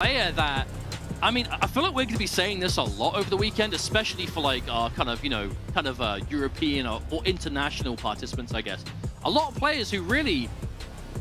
player that, I mean, I feel like we're going to be saying this a lot over the weekend, especially for like our kind of, European or international participants, I guess. A lot of players who really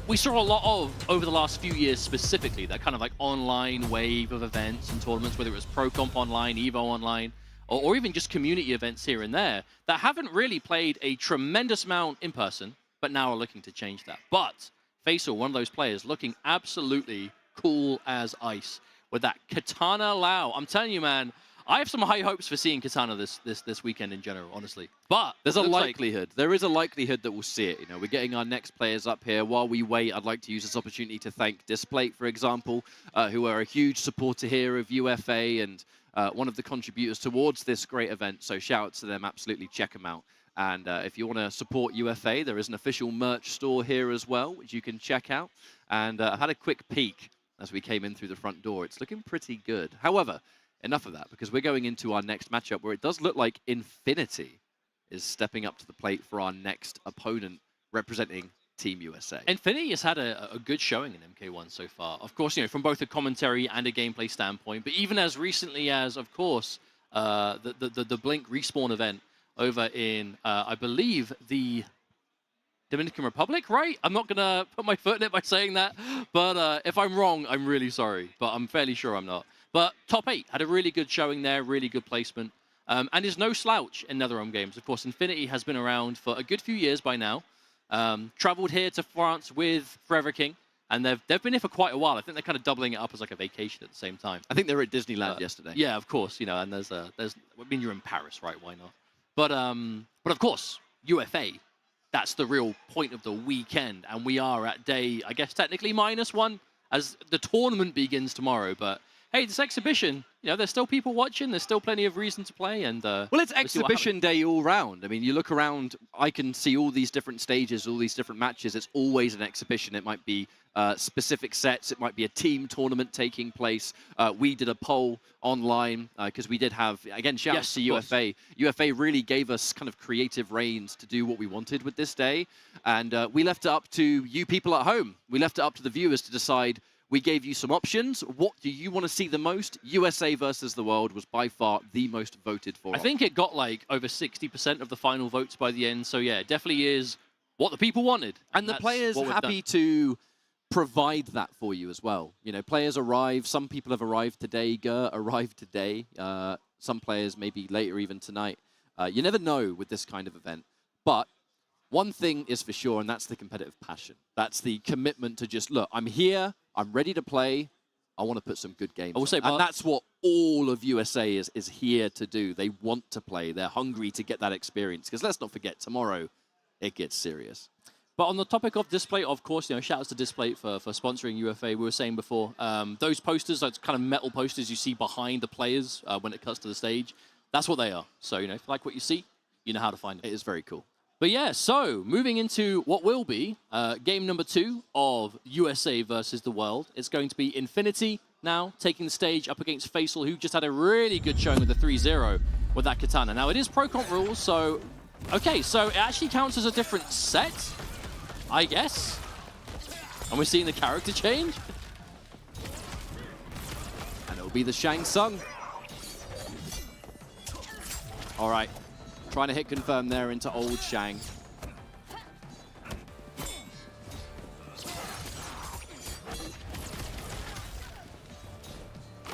we saw a lot of over the last few years specifically, that kind of like online wave of events and tournaments, whether it was Pro Comp Online, EVO Online, or even just community events here and there, that haven't really played a tremendous amount in person, but now are looking to change that. But Faisal, one of those players, looking absolutely cool as ice with that Katana Lao. I'm telling you, man, I have some high hopes for seeing Katana this weekend in general, honestly. But there's a likelihood. There is a likelihood that we'll see it. You know, we're getting our next players up here. While we wait, I'd like to use this opportunity to thank Displate, for example, who are a huge supporter here of UFA and one of the contributors towards this great event. So shout out to them. Absolutely check them out. And if you want to support UFA, there is an official merch store here as well, which you can check out. And I had a quick peek as we came in through the front door. It's looking pretty good. However, enough of that, because we're going into our next matchup where it does look like Infinity is stepping up to the plate for our next opponent representing Team USA. Infinity has had a good showing in MK1 so far. Of course, you know, from both a commentary and a gameplay standpoint, but even as recently as, of course, the Blink Respawn event over in, I believe, the Dominican Republic, right? I'm not going to put my foot in it by saying that, but if I'm wrong, I'm really sorry, but I'm fairly sure I'm not. But top 8 had a really good showing there, really good placement, and is no slouch in NetherRealm games. Of course, Infinity has been around for a good few years by now. Traveled here to France with Forever King, and they've been here for quite a while. I think they're kind of doubling it up as like a vacation at the same time. I think they were at Disneyland yesterday. Yeah, of course, you know, and I mean, you're in Paris, right? Why not? But of course, UFA. That's the real point of the weekend, and we are at day, I guess, technically -1 as the tournament begins tomorrow. But hey, this exhibition, you know, there's still people watching. There's still plenty of reason to play, and well, it's exhibition day all round. I mean, you look around, I can see all these different stages, all these different matches. It's always an exhibition. It might be specific sets. It might be a team tournament taking place. We did a poll online because we did have, again, shout out to UFA. UFA really gave us kind of creative reins to do what we wanted with this day. And we left it up to you people at home. We left it up to the viewers to decide. We gave you some options. What do you want to see the most? USA versus the world was by far the most voted for. I think it got like over 60% of the final votes by the end. So yeah, it definitely is what the people wanted. And the players happy to provide that for you as well. You know, players arrive. Some people have arrived today. Ger arrived today. Some players maybe later even tonight. You never know with this kind of event. But one thing is for sure, and that's the competitive passion. That's the commitment to just, look, I'm here. I'm ready to play. I want to put some good games. And that's what all of USA is here to do. They want to play. They're hungry to get that experience. Because let's not forget, tomorrow, it gets serious. But on the topic of Displate, of course, you know, shout outs to Displate for sponsoring UFA. We were saying before, those posters, those kind of metal posters you see behind the players when it cuts to the stage, that's what they are. So, you know, if you like what you see, you know how to find it. It is very cool. But yeah, so moving into what will be game number 2 of USA versus the world. It's going to be Infinity now taking the stage up against Faisal, who just had a really good showing with the 3-0 with that Katana. Now, it is Pro Comp rules, so... Okay, so it actually counts as a different set, I guess. And we're seeing the character change. And it'll be the Shang Tsung. All right. Trying to hit confirm there into old Shang.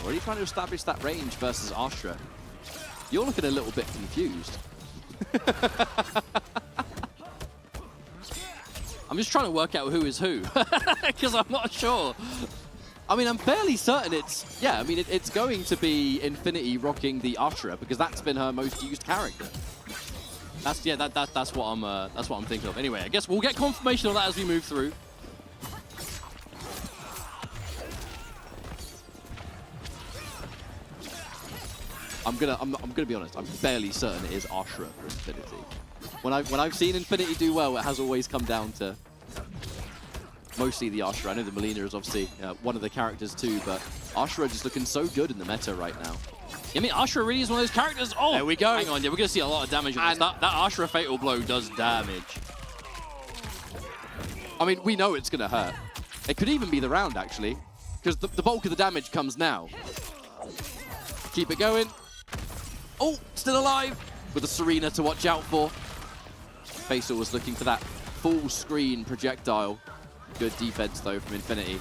Already trying to establish that range versus Ashra. You're looking a little bit confused. I'm just trying to work out who is who, because I'm not sure. I mean, I'm fairly certain it's, yeah, I mean, it's going to be Infinity rocking the Ashra because that's been her most used character. That's what I'm thinking of. Anyway, I guess we'll get confirmation of that as we move through. I'm gonna be honest. I'm fairly certain it is Ashra for Infinity. When I've seen Infinity do well, it has always come down to mostly the Ashra. I know the Melina is obviously one of the characters too, but Ashra just looking so good in the meta right now. I mean, Ashra really is one of those characters. Oh, there we go. Hang on, yeah, we're going to see a lot of damage. And that Ashra Fatal Blow does damage. I mean, we know it's going to hurt. It could even be the round, actually. because the bulk of the damage comes now. Keep it going. Oh, still alive with a Serena to watch out for. Faisal was looking for that full screen projectile. Good defense though from Infinity.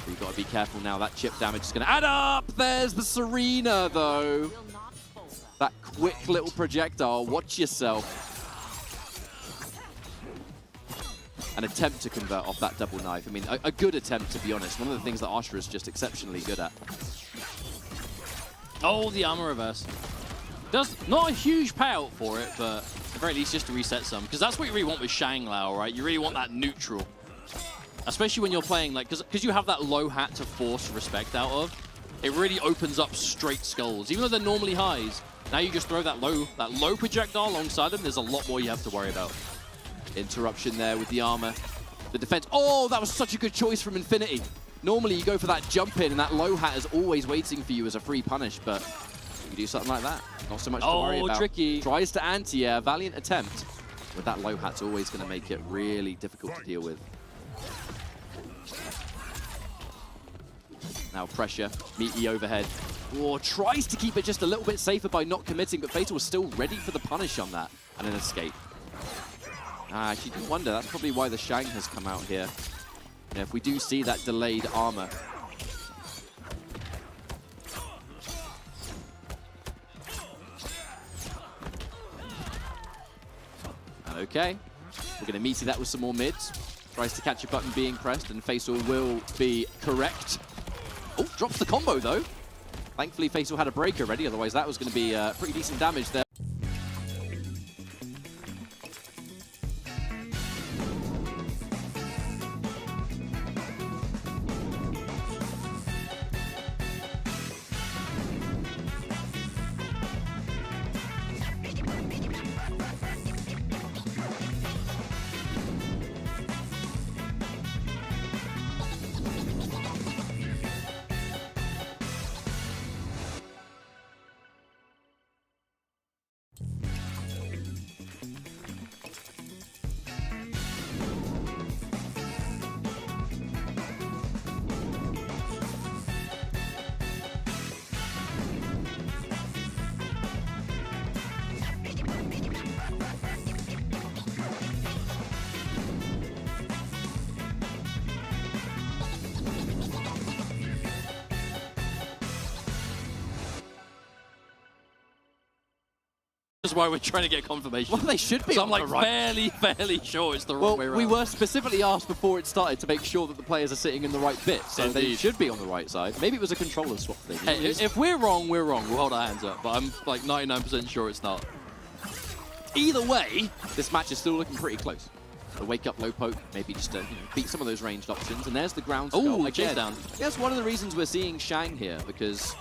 You've got to be careful now. That chip damage is going to add up. There's the Serena though. That quick little projectile. Watch yourself. An attempt to convert off that double knife. I mean, a good attempt, to be honest. One of the things that Astra is just exceptionally good at. Oh, the armor reverse. Does not a huge payout for it, but at the very least just to reset some. Because that's what you really want with Shang Lao, right? You really want that neutral. Especially when you're playing, like, because you have that low hat to force respect out of. It really opens up straight skulls. Even though they're normally highs, now you just throw that low projectile alongside them, there's a lot more you have to worry about. Interruption there with the armor. The defense. Oh, that was such a good choice from Infinity. Normally you go for that jump in and that low hat is always waiting for you as a free punish, but you do something like that. Not so much to worry about. Oh, tricky. Tries to anti-air. Valiant attempt. With that low hat's always going to make it really difficult to deal with. Now pressure. Meaty overhead. Oh, tries to keep it just a little bit safer by not committing, but Fatal was still ready for the punish on that. And an escape. I actually do wonder, that's probably why the Shang has come out here. You know, if we do see that delayed armor. Okay, we're going to meaty that with some more mids. Tries to catch a button being pressed, and Faisal will be correct. Oh, drops the combo though. Thankfully, Faisal had a break already, otherwise that was going to be pretty decent damage there. That's why we're trying to get confirmation. Well, they should be. So on I'm like the right. fairly sure it's the wrong way around. We were specifically asked before it started to make sure that the players are sitting in the right bit, so they should be on the right side. Maybe it was a controller swap thing. Hey, if we're wrong, we're wrong. We'll hold our hands up, but I'm like 99% sure it's not. Either way, this match is still looking pretty close. The wake up low poke, maybe just to beat some of those ranged options, and there's the ground skull. Oh, chase down. That's one of the reasons we're seeing Shang here, because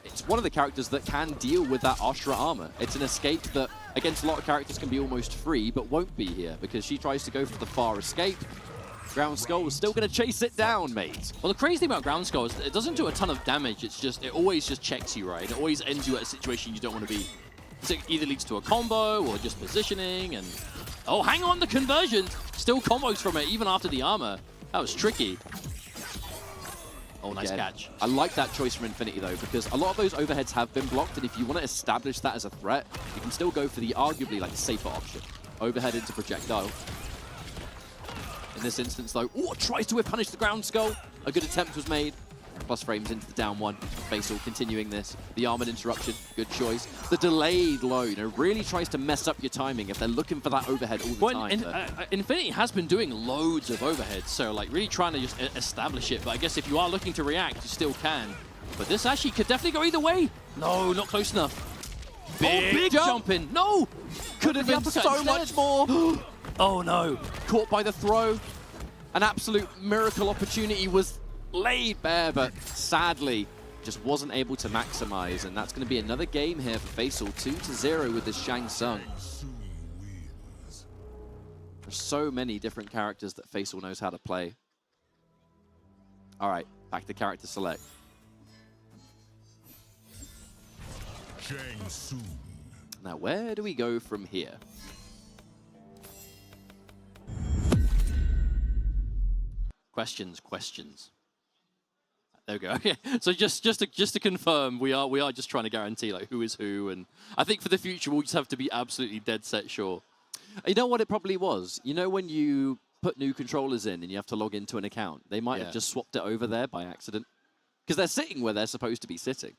it's one of the characters that can deal with that Astra armor. It's an escape that against a lot of characters can be almost free, but won't be here because she tries to go for the far escape. Ground Skull is still going to chase it down, mate. Well, the crazy thing about Ground Skull is it doesn't do a ton of damage. It's just, it always just checks you, right? It always ends you at a situation you don't want to be. So it either leads to a combo or just positioning and... Oh, hang on, the conversion! Still combos from it, even after the armor. That was tricky. Oh, nice catch. I like that choice from Infinity, though, because a lot of those overheads have been blocked, and if you want to establish that as a threat, you can still go for the arguably like safer option. Overhead into projectile. In this instance, though, oh, tries to whip punish the Ground Skull. A good attempt was made. Plus frames into the down one. Faisal continuing this. The armored interruption, good choice. The delayed low, you know, really tries to mess up your timing if they're looking for that overhead all the time. Infinity has been doing loads of overheads, so like really trying to just establish it. But I guess if you are looking to react, you still can. But this actually could definitely go either way. No, not close enough. Big jump in. No! Could have been so much more. Oh no. Caught by the throw. An absolute miracle opportunity was laid bare, but sadly just wasn't able to maximize, and that's going to be another game here for Faisal. 2-0 with this Shang Tsung. There's so many different characters that Faisal knows how to play. All right, back to character select. Shang Tsung. Now, where do we go from here? Questions. There we go. Okay, so just to confirm, we are just trying to guarantee like who is who, and I think for the future we'll just have to be absolutely dead set sure. You know what it probably was? You know when you put new controllers in and you have to log into an account, they might have just swapped it over there by accident because they're sitting where they're supposed to be sitting.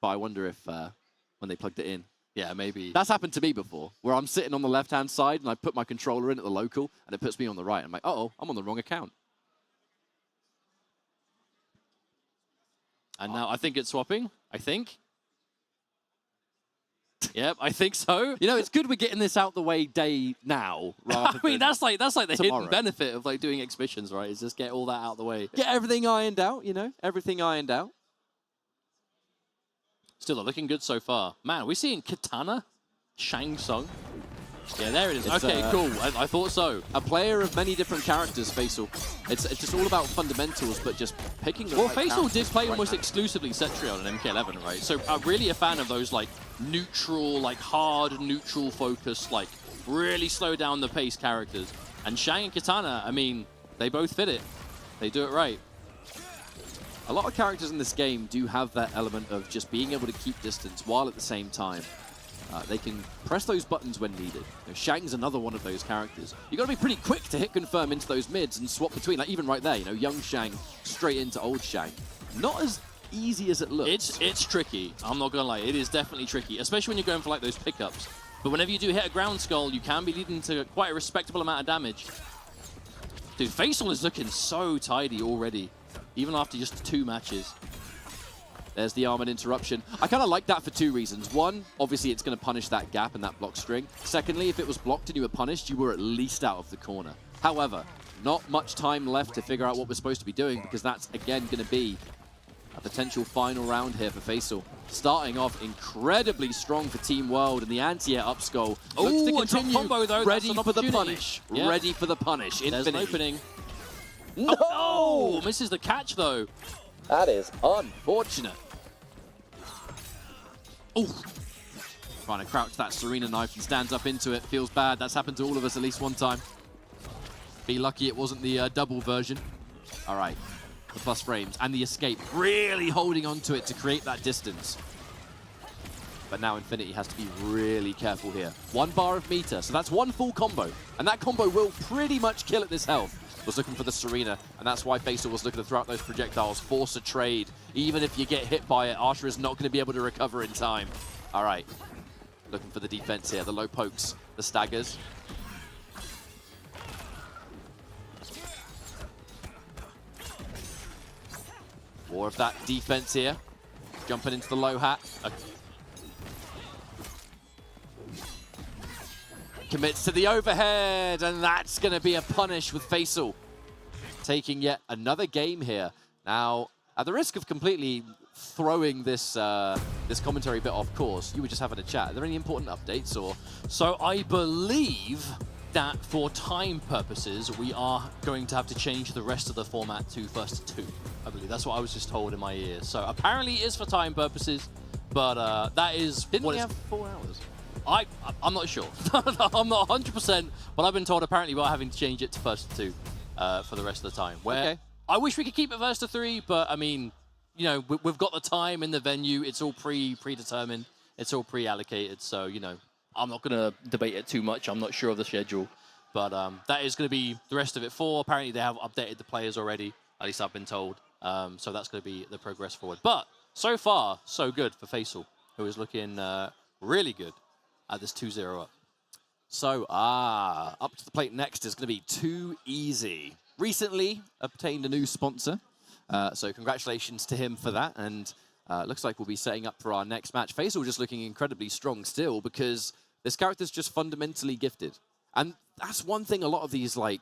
But I wonder if when they plugged it in. Yeah, maybe. That's happened to me before, where I'm sitting on the left-hand side and I put my controller in at the local and it puts me on the right. I'm like, uh-oh, I'm on the wrong account. And now I think it's swapping. I think. Yep, I think so. You know, it's good we're getting this out the way day now. I mean, that's like the tomorrow. hidden benefit of like doing exhibitions, right? Is just get all that out of the way. Get everything ironed out, you know, everything ironed out. Still looking good so far. Man, we're seeing Katana, Shang Tsung. Yeah, there it is. It's, okay, cool. I thought so. A player of many different characters, Faisal. It's just all about fundamentals, but just picking the right Faisal did play right almost now. exclusively Cetrion and MK11, right? So I'm really a fan of those like neutral, like hard neutral focus, like really slow down the pace characters. And Shang and Katana, I mean, they both fit it. They do it right. A lot of characters in this game do have that element of just being able to keep distance while at the same time they can press those buttons when needed. You know, Shang's another one of those characters. You got to be pretty quick to hit confirm into those mids and swap between. Like even right there, you know, young Shang straight into old Shang. Not as easy as it looks. It's tricky. I'm not gonna lie. It is definitely tricky, especially when you're going for like those pickups. But whenever you do hit a ground skull, you can be leading to quite a respectable amount of damage. Dude, Faisal is looking so tidy already, even after just 2 matches. There's the armored interruption. I kind of like that for 2 reasons. One, obviously it's going to punish that gap and that block string. Secondly, if it was blocked and you were punished, you were at least out of the corner. However, not much time left to figure out what we're supposed to be doing because that's, again, going to be a potential final round here for Faisal. Starting off incredibly strong for Team World, and the anti-air up skull looks to continue. Combo, though. Ready for the punish. Yeah. Ready for the punish. There's an opening. No! Oh, misses the catch, though. That is unfortunate. Oh! Trying to crouch that Serena knife and stands up into it. Feels bad. That's happened to all of us at least one time. Be lucky it wasn't the double version. All right. The plus frames and the escape. Really holding on to it to create that distance. But now Infinity has to be really careful here. 1 bar of meter, so that's 1 full combo. And that combo will pretty much kill at this health. Was looking for the Serena, and that's why Faisal was looking to throw out those projectiles, force a trade. Even if you get hit by it, Arsha is not going to be able to recover in time. All right, looking for the defense here, the low pokes, the staggers. More of that defense here. Jumping into the low hat. Commits to the overhead, and that's going to be a punish with Faisal. Taking yet another game here. Now, at the risk of completely throwing this this commentary bit off course, you were just having a chat. Are there any important updates? Or So I believe that for time purposes, we are going to have to change the rest of the format to first to 2. I believe that's what I was just told in my ears. So apparently it is for time purposes, but that is didn't what we is. have 4 hours? I'm not sure. I'm not 100%, but I've been told apparently we're having to change it to first to 2 for the rest of the time. Where I wish we could keep it first to 3, but I mean, you know, we've got the time in the venue. It's all predetermined. It's all pre-allocated. So, you know, I'm not going to debate it too much. I'm not sure of the schedule, but that is going to be the rest of it. 4, apparently they have updated the players already. At least I've been told. So that's going to be the progress forward. But so far, so good for Faisal, who is looking really good at this 2-0 up. So, up to the plate next is going to be Too Easy. Recently obtained a new sponsor, so congratulations to him for that. And looks like we'll be setting up for our next match. Faisal just looking incredibly strong still because this character's just fundamentally gifted. And that's one thing a lot of these, like,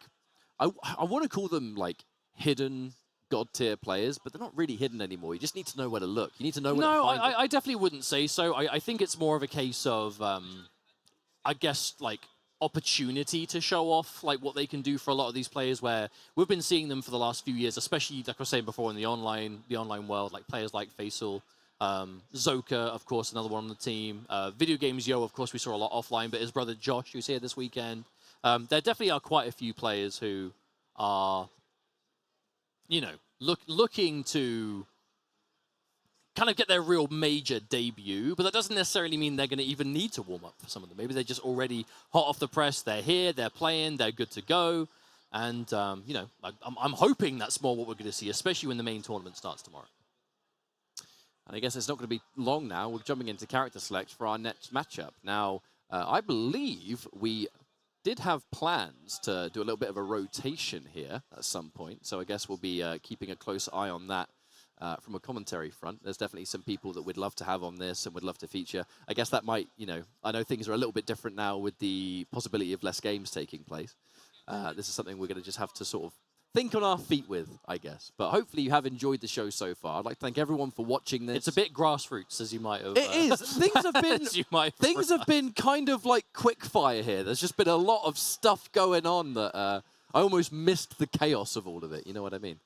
I want to call them, like, hidden god tier players, but they're not really hidden anymore. You just need to know where to look. You need to know where to find them. I definitely wouldn't say so. I think it's more of a case of, I guess, like, opportunity to show off like what they can do for a lot of these players, where we've been seeing them for the last few years, especially like I was saying before in the online world, like players like Faisal, Zoka, of course, another one on the team. Video Games Yo, of course, we saw a lot offline, but his brother Josh, who's here this weekend. There definitely are quite a few players who are you know, looking to kind of get their real major debut, but that doesn't necessarily mean they're going to even need to warm up for some of them. Maybe they're just already hot off the press. They're here, they're playing, they're good to go. And, you know, I'm hoping that's more what we're going to see, especially when the main tournament starts tomorrow. And I guess it's not going to be long now. We're jumping into character select for our next matchup. Now, I believe we did have plans to do a little bit of a rotation here at some point. So I guess we'll be keeping a close eye on that. From a commentary front, there's definitely some people that we'd love to have on this and would love to feature. I guess that might, you know, I know things are a little bit different now with the possibility of less games taking place. This is something we're going to just have to sort of think on our feet with, I guess. But hopefully you have enjoyed the show so far. I'd like to thank everyone for watching this. It's a bit grassroots, as you might have. It is. Things have been kind of like quick fire here. There's just been a lot of stuff going on that I almost missed the chaos of all of it. You know what I mean?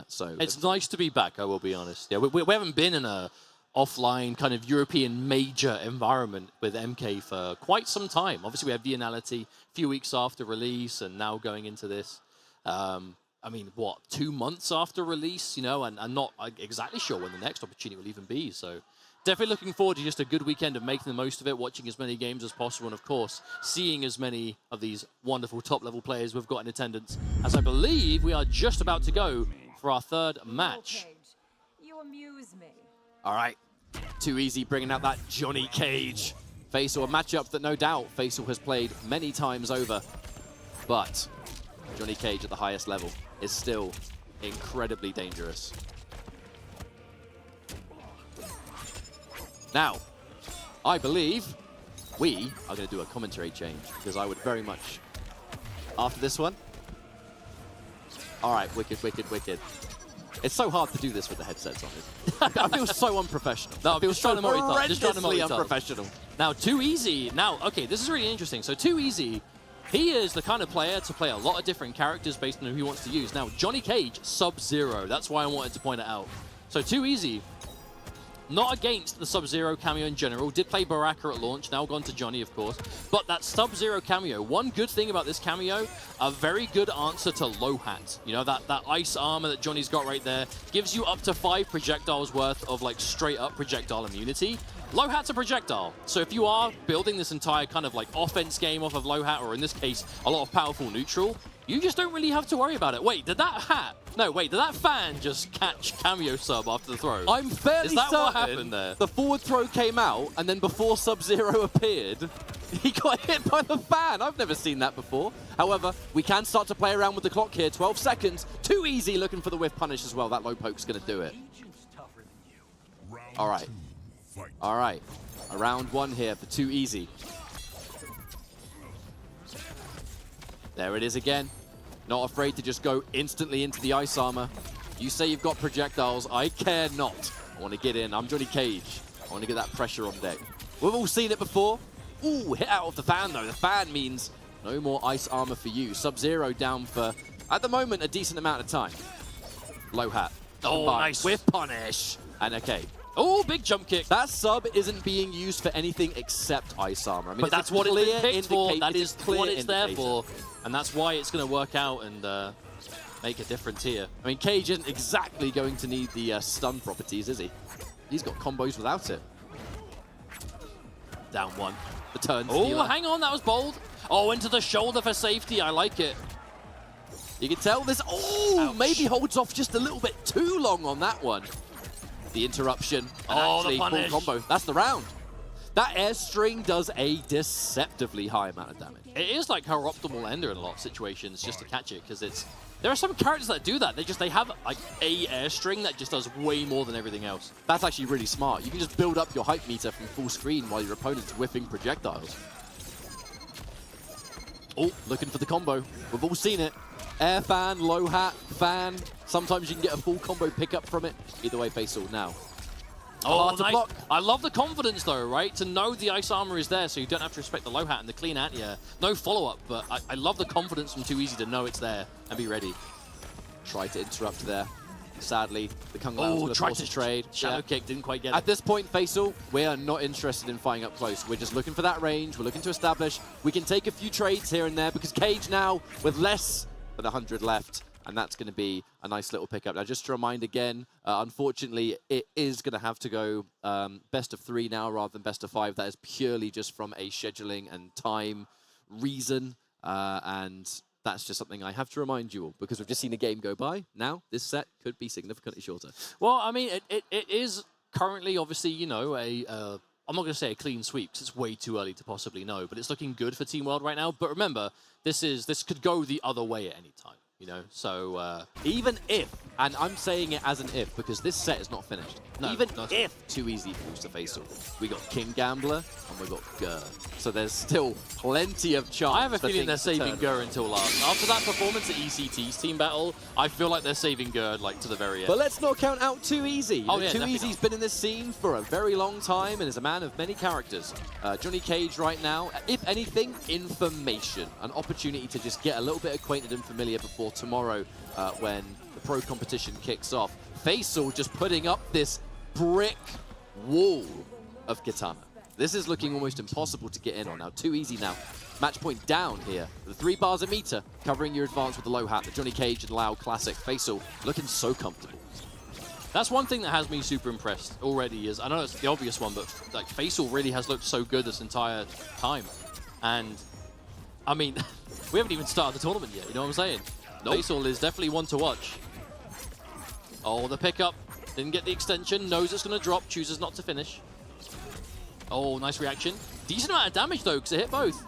So it's nice to be back, I will be honest. Yeah, we haven't been in a offline kind of European major environment with MK for quite some time. Obviously, we had Vianality a few weeks after release, and now going into this. I mean, what, 2 months after release, you know, and I'm not exactly sure when the next opportunity will even be. So definitely looking forward to just a good weekend of making the most of it, watching as many games as possible, and of course, seeing as many of these wonderful top-level players we've got in attendance, as I believe we are just about to go for our third match. You amuse me. All right, Too Easy bringing out that Johnny Cage. Faisal, a matchup that no doubt Faisal has played many times over, but Johnny Cage at the highest level is still incredibly dangerous. Now, I believe we are going to do a commentary change, because I would very much, after this one. All right, wicked, wicked, wicked. It's so hard to do this with the headsets on. I feel so unprofessional. No, just trying to multitask. Just trying to multitask. Unprofessional. Now, Too Easy. Now, okay, this is really interesting. So Too Easy, he is the kind of player to play a lot of different characters based on who he wants to use. Now, Johnny Cage, Sub-Zero. That's why I wanted to point it out. So Too Easy, not against the Sub-Zero cameo in general. Did play Baraka at launch, now gone to Johnny, of course. But that Sub-Zero cameo, one good thing about this cameo, a very good answer to Low Hat. You know, that ice armor that Johnny's got right there gives you up to 5 projectiles worth of, like, straight-up projectile immunity. Low Hat's a projectile. So if you are building this entire kind of, like, offense game off of Low Hat, or in this case, a lot of powerful neutral, you just don't really have to worry about it. Wait, did that hat... No, wait, did that fan just catch cameo sub after the throw? I'm fairly Is that certain what happened there? The forward throw came out, and then before Sub-Zero appeared, he got hit by the fan. I've never seen that before. However, we can start to play around with the clock here. 12 seconds. Too Easy looking for the whiff punish as well. That low poke's going to do it. All right. All right. A round one here for Too Easy. There it is again. Not afraid to just go instantly into the ice armor. You say you've got projectiles. I care not. I want to get in. I'm Johnny Cage. I want to get that pressure on deck. We've all seen it before. Ooh, hit out of the fan, though. The fan means no more ice armor for you. Sub-Zero down for, at the moment, a decent amount of time. Low Hat. Oh, nice. Whiff punish. And okay. Oh, big jump kick. That sub isn't being used for anything except ice armor. I mean, but that's what it's been picked for. That is what it's there indicator. for. And that's why it's going to work out and make a difference here. I mean, Cage isn't exactly going to need the stun properties, is he? He's got combos without it. Down one. The turn Oh, stealer. hang on, that was bold. Oh, into the shoulder for safety. I like it. You can tell this. Oh, Ouch. maybe holds off just a little bit too long on that one. The interruption. And actually, the punish. full combo. That's the round. That air string does a deceptively high amount of damage. It is like her optimal ender in a lot of situations just to catch it, because it's... There are some characters that do that. They have like a air string that just does way more than everything else. That's actually really smart. You can just build up your hype meter from full screen while your opponent's whiffing projectiles. Oh, looking for the combo. We've all seen it. Air fan, low hat, fan. Sometimes you can get a full combo pickup from it. Either way, Faisal now. Oh, hard to nice. block. I love the confidence, though, right? To know the ice armor is there, so you don't have to respect the low hat and the clean anti-air. No follow-up, but I love the confidence from Too Easy to know it's there and be ready. Tried to interrupt there. Sadly, the Kung Lao's going to force a trade. Shadow kick, didn't quite get At it. this point, Faisal, we are not interested in fighting up close. We're just looking for that range. We're looking to establish. We can take a few trades here and there, because Cage now, with less than 100 left, and that's going to be a nice little pickup. Now, just to remind again, unfortunately, it is going to have to go best of 3 now rather than best of 5. That is purely just from a scheduling and time reason, and that's just something I have to remind you all, because we've just seen a game go by. Now, this set could be significantly shorter. Well, I mean, it is currently, obviously, you know, I'm not going to say a clean sweep, because it's way too early to possibly know, but it's looking good for Team World right now. But remember, this could go the other way at any time, you know? So, even if, and I'm saying it as an if, because this set is not finished. No, even not if Too Easy falls to face off, we got King Gambler and we got Gur. So there's still plenty of chance. I have a for feeling they're things to saving turn Gur until last. After that performance at ECT's team battle, I feel like they're saving Gur, like, to the very end. But let's not count out Too Easy. Oh, yeah, Too definitely Easy's not. been in this scene for a very long time and is a man of many characters. Johnny Cage right now, if anything, information. An opportunity to just get a little bit acquainted and familiar before tomorrow when the pro competition kicks off. Faisal just putting up this brick wall of Kitana. This is looking almost impossible to get in on now. Too Easy now. Match point down here. The 3 bars a meter, covering your advance with the low hat. The Johnny Cage and Lau classic. Faisal looking so comfortable. That's one thing that has me super impressed already is, I know it's the obvious one, but like Faisal really has looked so good this entire time. And, I mean, we haven't even started the tournament yet, you know what I'm saying? Nope. Faisal is definitely one to watch. Oh, the pickup. Didn't get the extension, knows it's going to drop, chooses not to finish. Oh, nice reaction. Decent amount of damage though, because it hit both.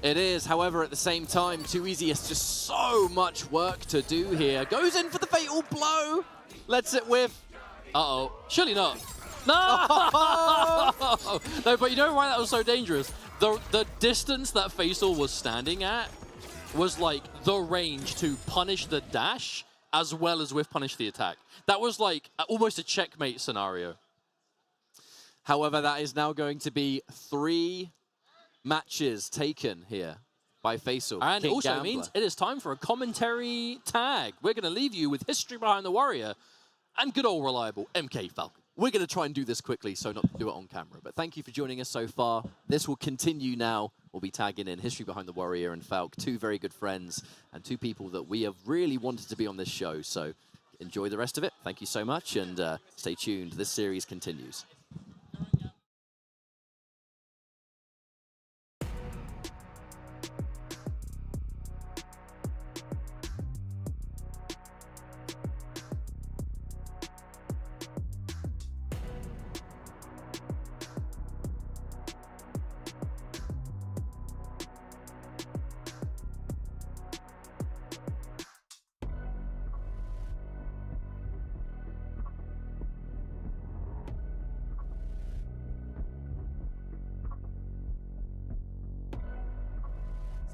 It is, however, at the same time, Too Easy has just so much work to do here. Goes in for the fatal blow. Lets it whiff. Uh-oh. Surely not. No! No, but you know why that was so dangerous? The distance that Faisal was standing at was like the range to punish the dash as well as whiff punish the attack. That was like almost a checkmate scenario. However, that is now going to be 3 matches taken here by Faisal. And King also Gambler. means it is time for a commentary tag. We're going to leave you with history behind the warrior and good old reliable MK Falcon. We're going to try and do this quickly, so not to do it on camera. But thank you for joining us so far. This will continue now. We'll be tagging in History Behind the Warrior and Falk, 2 very good friends and 2 people that we have really wanted to be on this show. So enjoy the rest of it. Thank you so much, and stay tuned. This series continues.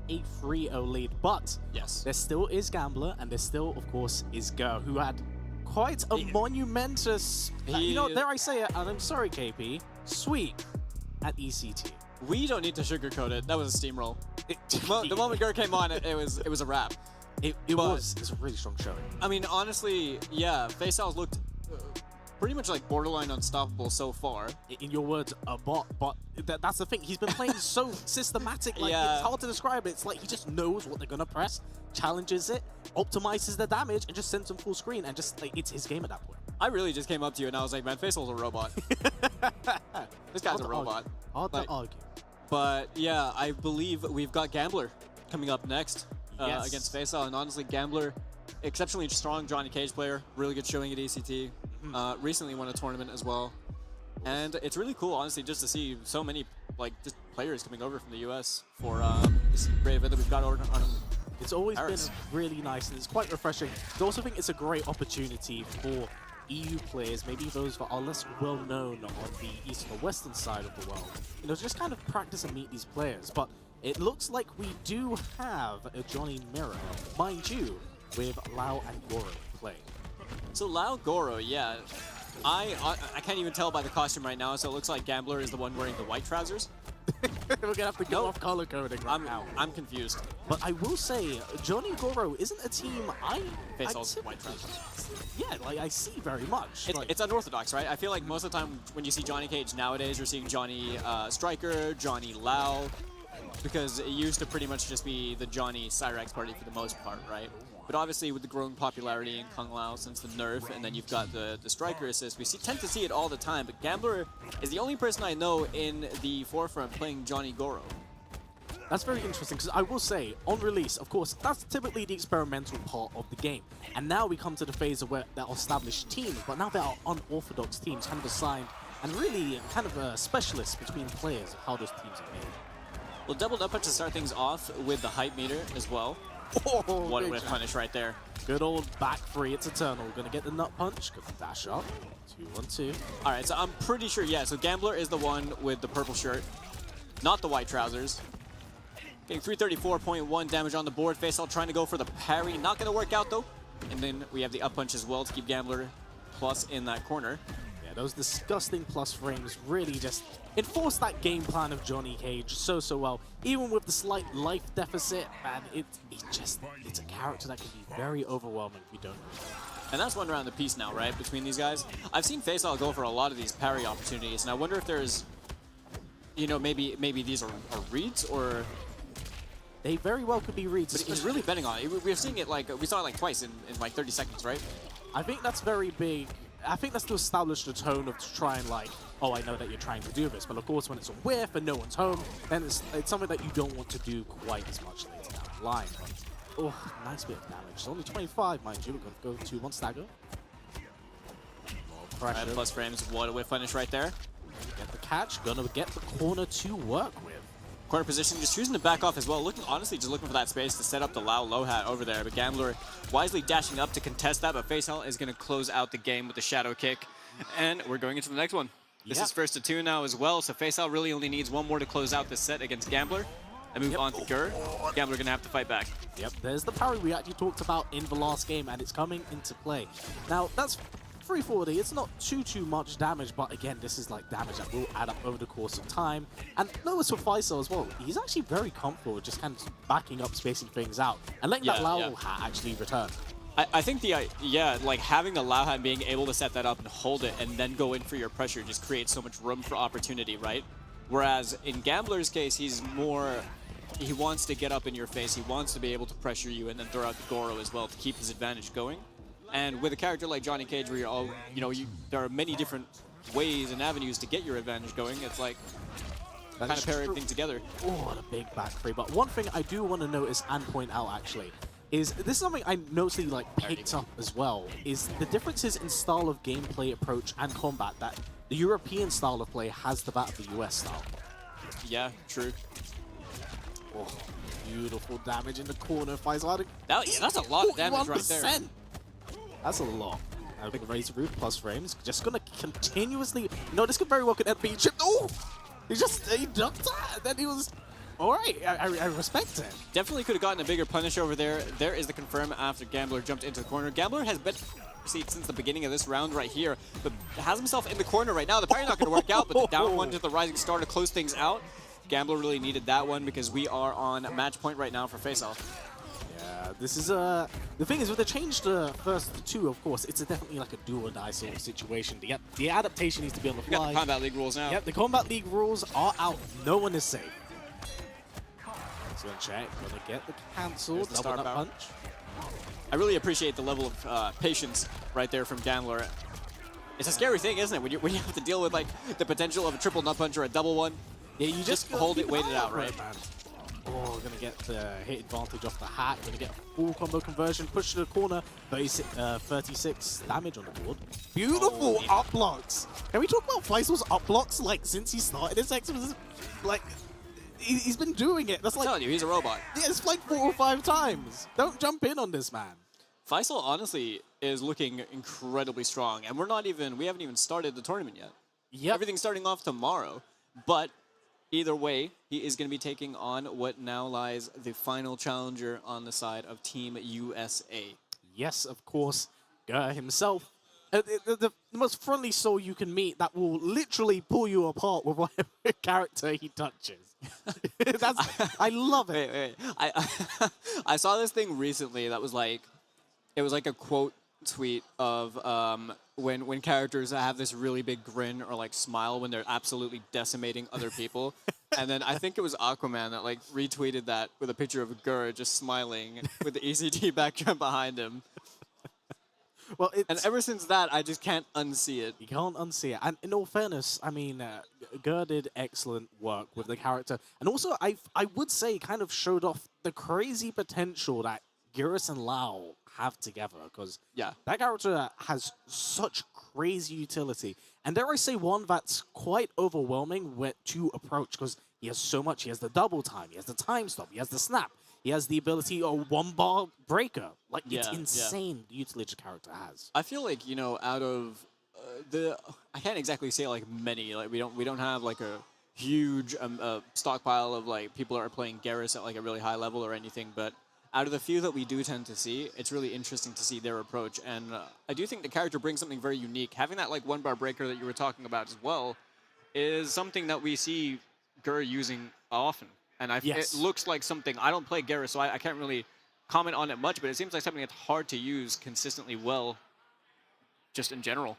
A 3-0 lead, but Yes. there still is Gambler, and there still, of course, is Gur, who had quite a monumentous, you know, dare I say it, and I'm sorry, KP, sweep at ECT. We don't need to sugarcoat it. That was a steamroll. The moment Gur came on, it was a wrap. It was a really strong showing. I mean, honestly, yeah, Faisal's looked pretty much like borderline unstoppable so far. In your words, a bot, but that's the thing. He's been playing so systematic, like Yeah. it's hard to describe it. It's like he just knows what they're gonna press, challenges it, optimizes the damage, and just sends them full screen, and just like it's his game at that point. I really just came up to you and I was like, man, Faisal's a robot. This guy's a robot. Hard to Like- argue. But yeah, I believe we've got Gambler coming up next Yes. against Faisal. And honestly, Gambler, exceptionally strong Johnny Cage player, really good showing at ECT. Recently won a tournament as well. And it's really cool, honestly, just to see so many like just players coming over from the US for this great event that we've got on. It's always Paris. been really nice, and it's quite refreshing. I also think it's a great opportunity for EU players, maybe those that are less well known on the eastern or western side of the world, you know, just kind of practice and meet these players. But it looks like we do have a Johnny Mirror, mind you, with Lau and Goro playing. So Lau Goro, yeah. I can't even tell by the costume right now, so it looks like Gambler is the one wearing the white trousers. We're gonna have to go off color coding right now. I'm confused. But I will say, Johnny Goro isn't a team I Faisal's typically- white trousers. Yeah, like I see very much. Like, It's unorthodox, right? I feel like most of the time when you see Johnny Cage nowadays, you're seeing Johnny Striker, Johnny Lau, because it used to pretty much just be the Johnny Cyrax party for the most part, right? But obviously, with the growing popularity in Kung Lao since the nerf, and then you've got the striker assist, we tend to see it all the time. But Gambler is the only person I know in the forefront playing Johnny Goro. That's very interesting, because I will say, on release, of course, that's typically the experimental part of the game. And now we come to the phase of where there are established teams, but now there are unorthodox teams kind of assigned, and really kind of specialists between players of how those teams are made. Well, double nut punch to start things off with the hype meter as well. Oh, What a whiff punish right there. good old back three, it's Eternal. Gonna get the nut punch, gonna dash up. 2-1-2. All right, so I'm pretty sure, yeah, so Gambler is the one with the purple shirt, not the white trousers. Getting 334.1 damage on the board. Faisal trying to go for the parry. Not going to work out, though. And then we have the up punch as well to keep Gambler plus in that corner. Yeah, those disgusting plus frames really just enforce that game plan of Johnny Cage so well. Even with the slight life deficit, man, it's a character that can be very overwhelming if you don't know. And that's one round apiece now, right, between these guys. I've seen Faisal go for a lot of these parry opportunities, and I wonder if there's, you know, maybe these are reads or... They very well could be reads. But he's really betting on it. We're seeing it like, we saw it like twice in like 30 seconds, right? I think that's very big. I think that's to establish the tone of to try and like, oh, I know that you're trying to do this. But of course, when it's a whiff and no one's home, then it's something that you don't want to do quite as much later down the line. But, oh, nice bit of damage. It's only 25, mind you. We're going to go 2-1 stagger. More pressure. Plus frames, what a whiff punish right there. Get the catch. Gonna get the corner to work with. Corner position, just choosing to back off as well. Honestly, just looking for that space to set up the Lao low hat over there. But Gambler wisely dashing up to contest that, but Faisal is going to close out the game with the shadow kick. And we're going into the next one. This is first to two now as well, so Faisal really only needs one more to close out this set against Gambler. And move on to Gur. Gambler going to have to fight back. Yep, there's the parry we actually talked about in the last game, and it's coming into play. Now, that's 340. It's not too much damage, but again, this is like damage that will add up over the course of time. And notice for Faisal as well, he's actually very comfortable with just kind of backing up, spacing things out, and letting that Lao hat actually return. I think like having the Lao hat and being able to set that up and hold it and then go in for your pressure just creates so much room for opportunity, right? Whereas in Gambler's case, he wants to get up in your face, he wants to be able to pressure you and then throw out the Goro as well to keep his advantage going. And with a character like Johnny Cage, where you're all, there are many different ways and avenues to get your advantage going. It's like kind of pairing things together. Oh, what a big back three. But one thing I do want to notice and point out actually is this is something I noticed like picked up as well, is the differences in style of gameplay approach and combat that the European style of play has to that of the US style. Yeah, true. Oh, beautiful damage in the corner. Faisal. That's a lot of damage right there. That's a lot. I think raise roof plus frames. Just gonna continuously. No, this could very well could end being chipped. Oh, he ducked that. Then he was. All right, I respect it. Definitely could have gotten a bigger punish over there. There is the confirm after Gambler jumped into the corner. Gambler has been since the beginning of this round right here, but has himself in the corner right now. The parry not going to work out, but the down one to the rising star to close things out. Gambler really needed that one because we are on match point right now for Faisal. Yeah, this is the thing is with the change to first two, of course, it's definitely like a do or die sort of situation. The adaptation needs to be on the fly. We got the Combat League rules now. Yep, the Combat League rules are out. No one is safe. He's gonna check, gonna get the cancel, There's the double star nut power. punch. I really appreciate the level of patience right there from Gambler. It's a scary thing, isn't it? When you have to deal with like the potential of a triple nut punch or a double one. Yeah, you just hold it, wait it out, right? Man. Oh, gonna get the hit advantage off the hat. Gonna get a full combo conversion. Push to the corner. 36 damage on the board. Beautiful up blocks. Can we talk about Faisal's up blocks like since he started this X? Like he's been doing it. That's like I'm telling you, he's a robot. Yeah, it's like 4 or 5 times. Don't jump in on this man. Faisal honestly is looking incredibly strong, and we haven't even started the tournament yet. Yep. Everything's starting off tomorrow, but either way, he is going to be taking on what now lies the final challenger on the side of Team USA. Yes, of course, Gur himself. The most friendly soul you can meet that will literally pull you apart with whatever character he touches. I love it. Wait. I saw this thing recently that was like, it was like a quote tweet of when characters have this really big grin or like smile when they're absolutely decimating other people. And then I think it was Aquaman that like retweeted that with a picture of Gur just smiling with the ECT backdrop behind him. Well, And ever since that, I just can't unsee it. you can't unsee it. And in all fairness, I mean, Gur did excellent work with the character. And also, I would say kind of showed off the crazy potential that Geras and Lau have together. Because Yeah. that character has such crazy utility. And dare I say one that's quite overwhelming to approach. Because he has so much. He has the double time. He has the time stop. He has the snap. He has the ability of one bar breaker. Like, it's Yeah, yeah. insane the utility the character has. I feel like, you know, out of I can't exactly say like many. Like we don't have like a huge stockpile of like people that are playing Geras at like a really high level or anything. But out of the few that we do tend to see, it's really interesting to see their approach. And I do think the character brings something very unique. Having that like one bar breaker that you were talking about as well is something that we see Gur using often. And Yes. it looks like something, I don't play Geras, so I can't really comment on it much, but it seems like something that's hard to use consistently well, just in general.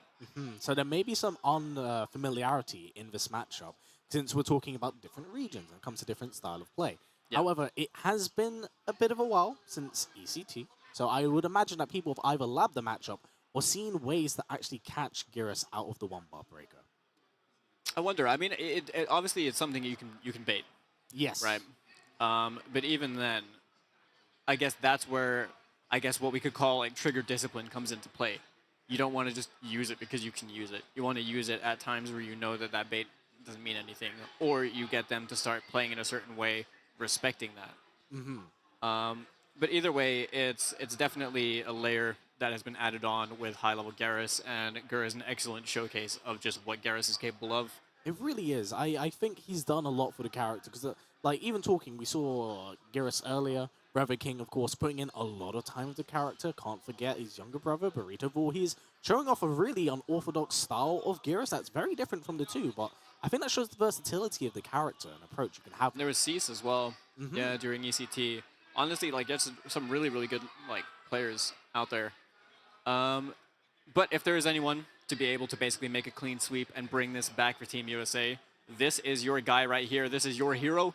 So there may be some unfamiliarity in this matchup, since we're talking about different regions and comes to different style of play. Yeah. However, it has been a bit of a while since ECT, so I would imagine that people have either labbed the matchup or seen ways to actually catch Geras out of the one-bar breaker. I wonder, I mean, it obviously it's something you can bait. Yes. Right. But even then, I guess that's where, I guess what we could call like trigger discipline comes into play. You don't want to just use it because you can use it. You want to use it at times where you know that that bait doesn't mean anything, or you get them to start playing in a certain way, respecting that. But either way, it's definitely a layer that has been added on with high-level Geras, and Gur is an excellent showcase of just what Geras is capable of. It really is. I think he's done a lot for the character, because like even talking, we saw Geras earlier. Brother King, of course, putting in a lot of time with the character. Can't forget his younger brother, Burrito Voorhees, showing off a really unorthodox style of Geras that's very different from the two, but I think that shows the versatility of the character and approach you can have. There was Cease as well, yeah, during ECT. Honestly, like, there's some really, really good like players out there. But if there is anyone to be able to basically make a clean sweep and bring this back for Team USA, this is your guy right here. This is your hero.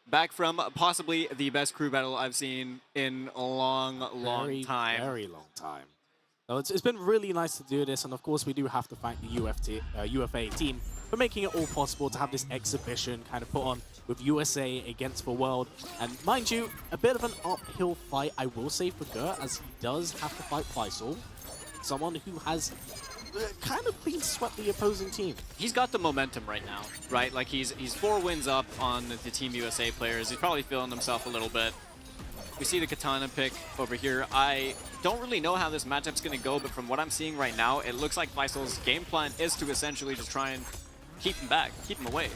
Back from possibly the best crew battle I've seen in a long time. Very long time. So it's been really nice to do this, and of course we do have to thank the UFA team for making it all possible to have this exhibition kind of put on with USA against the world. And mind you, a bit of an uphill fight, I will say, for Gur, as he does have to fight Faisal, someone who has kind of clean swept the opposing team. He's got the momentum right now, right? Like he's 4 wins up on the Team USA players. He's probably feeling himself a little bit. We see the Katana pick over here. I don't really know how this matchup's going to go, but from what I'm seeing right now, it looks like Faisal's game plan is to essentially just try and keep him back, keep him away.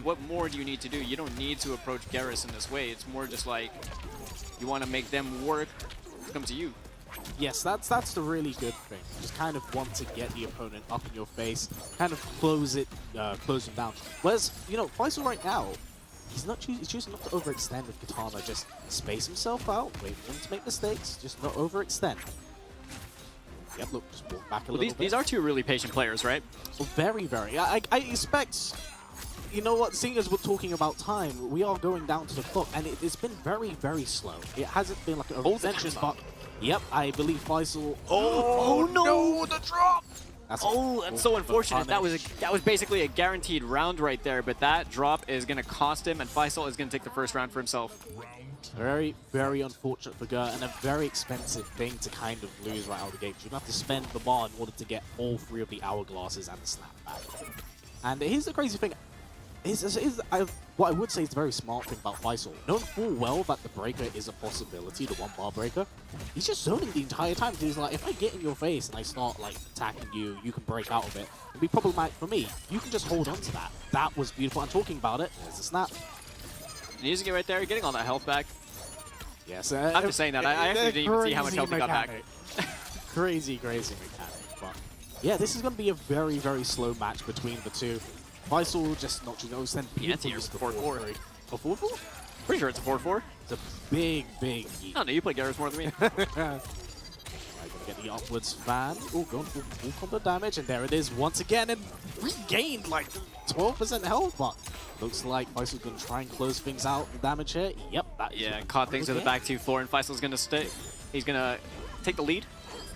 What more do you need to do? You don't need to approach Geras in this way. It's more just like you want to make them work. It's come to you. Yes, that's the really good thing. You just kind of want to get the opponent up in your face, kind of close him down. Whereas, you know, Faisal right now, he's choosing not to overextend with Katana. Just space himself out, wait for him to make mistakes, just not overextend. Yep, look, just walk back a little bit. These are 2 really patient players, right? Well, very, very. I expect, you know what, seeing as we're talking about time, we are going down to the clock, and it's been very, very slow. It hasn't been like a extension, but yep, I believe Faisal. Oh no, the drop! That's so unfortunate. That was basically a guaranteed round right there, but that drop is going to cost him, and Faisal is going to take the first round for himself. Very, very unfortunate for Gur, and a very expensive thing to kind of lose right out of the gate. You're going to have to spend the bar in order to get all 3 of the hourglasses and the snapback. And here's the crazy thing. What I would say is the very smart thing about Faisal. Knowing full well that the breaker is a possibility, the 1-bar breaker, he's just zoning the entire time. He's like, if I get in your face and I start like attacking you, you can break out of it. It'd be problematic for me. You can just hold on to that. That was beautiful. I'm talking about it. There's the snap. And using it right there, getting all that health back. Yes. I'm just saying that. I actually didn't even see how much health he got back. Crazy mechanic. But yeah, this is going to be a very, very slow match between the two. Faisal just not to send anti-air 4-4. A 4-4? Pretty sure it's a 4-4. It's a big, big yeet. I don't know, you play Geras more than me. Right, gonna get the upwards fan. Oh, going for full combo damage, and there it is once again, and regained like 12% health, but looks like Faisal's gonna try and close things out. The damage here, yep, that is Yeah, caught things with the back 2-4, and Faisal's gonna stay. He's gonna take the lead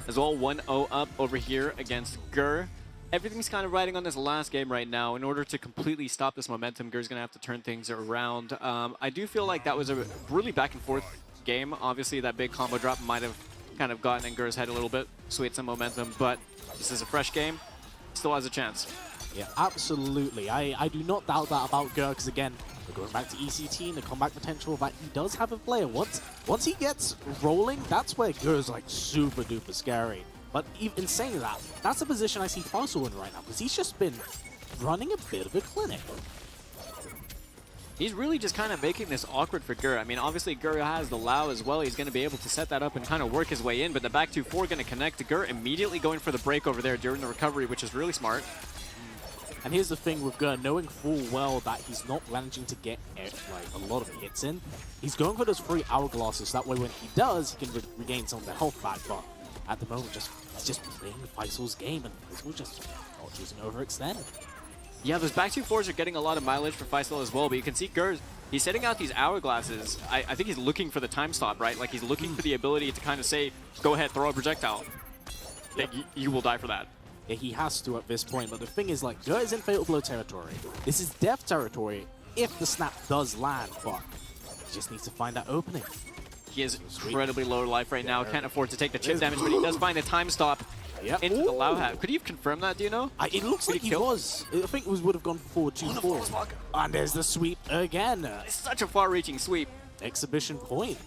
as well. 1-0 up over here against Gur. Everything's kind of riding on this last game right now. In order to completely stop this momentum, Gur's gonna have to turn things around. I do feel like that was a really back and forth game. Obviously, that big combo drop might have kind of gotten in Gur's head a little bit, swayed some momentum, but this is a fresh game. Still has a chance. Yeah, absolutely. I do not doubt that about Gur, because again, we're going back to ECT and the comeback potential that he does have in play. And once he gets rolling, that's where Gur's like super duper scary. But even saying that, that's the position I see Faisal in right now, because he's just been running a bit of a clinic. He's really just kind of making this awkward for Gur. I mean, obviously Gur has the Lao as well. He's going to be able to set that up and kind of work his way in, but the back 2-4 going to connect to Gur, immediately going for the break over there during the recovery, which is really smart. And here's the thing with Gur, knowing full well that he's not managing to get like a lot of hits in, he's going for those 3 hourglasses, so that way when he does, he can regain some of the health back, but at the moment, he's just playing Faisal's game, and Faisal just not choosing to overextend. Yeah, those back 2-4s are getting a lot of mileage for Faisal as well, but you can see Gur, he's setting out these hourglasses. I think he's looking for the time stop, right? Like, he's looking for the ability to kind of say, go ahead, throw a projectile. Yep. You will die for that. Yeah, he has to at this point, but the thing is, like, Gur is in Fatal Blow territory. This is death territory if the snap does land, but he just needs to find that opening. He is incredibly low life right now, can't afford to take the chip damage, but he does find a time stop into the Lao hat. Could he have confirmed that, do you know? It looks like he was. I think it would have gone forward 2-4. And there's the sweep again. It's such a far-reaching sweep. Exhibition point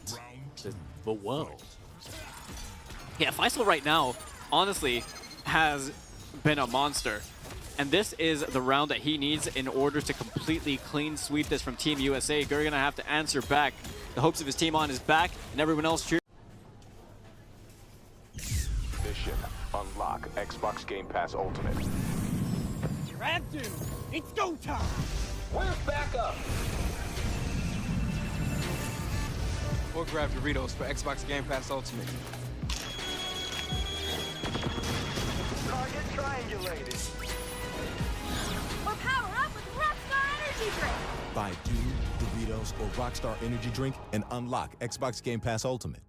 to the world. Yeah, Faisal right now, honestly, has been a monster. And this is the round that he needs in order to completely clean sweep this from Team USA. Gur gonna have to answer back. The hopes of his team on his back, and everyone else cheers. Mission: unlock Xbox Game Pass Ultimate. Randu, it's go time! Where's backup? Or grab Doritos for Xbox Game Pass Ultimate. Target triangulated. Or power up with Rockstar Energy Drink. Buy 2 Doritos or Rockstar Energy Drink and unlock Xbox Game Pass Ultimate.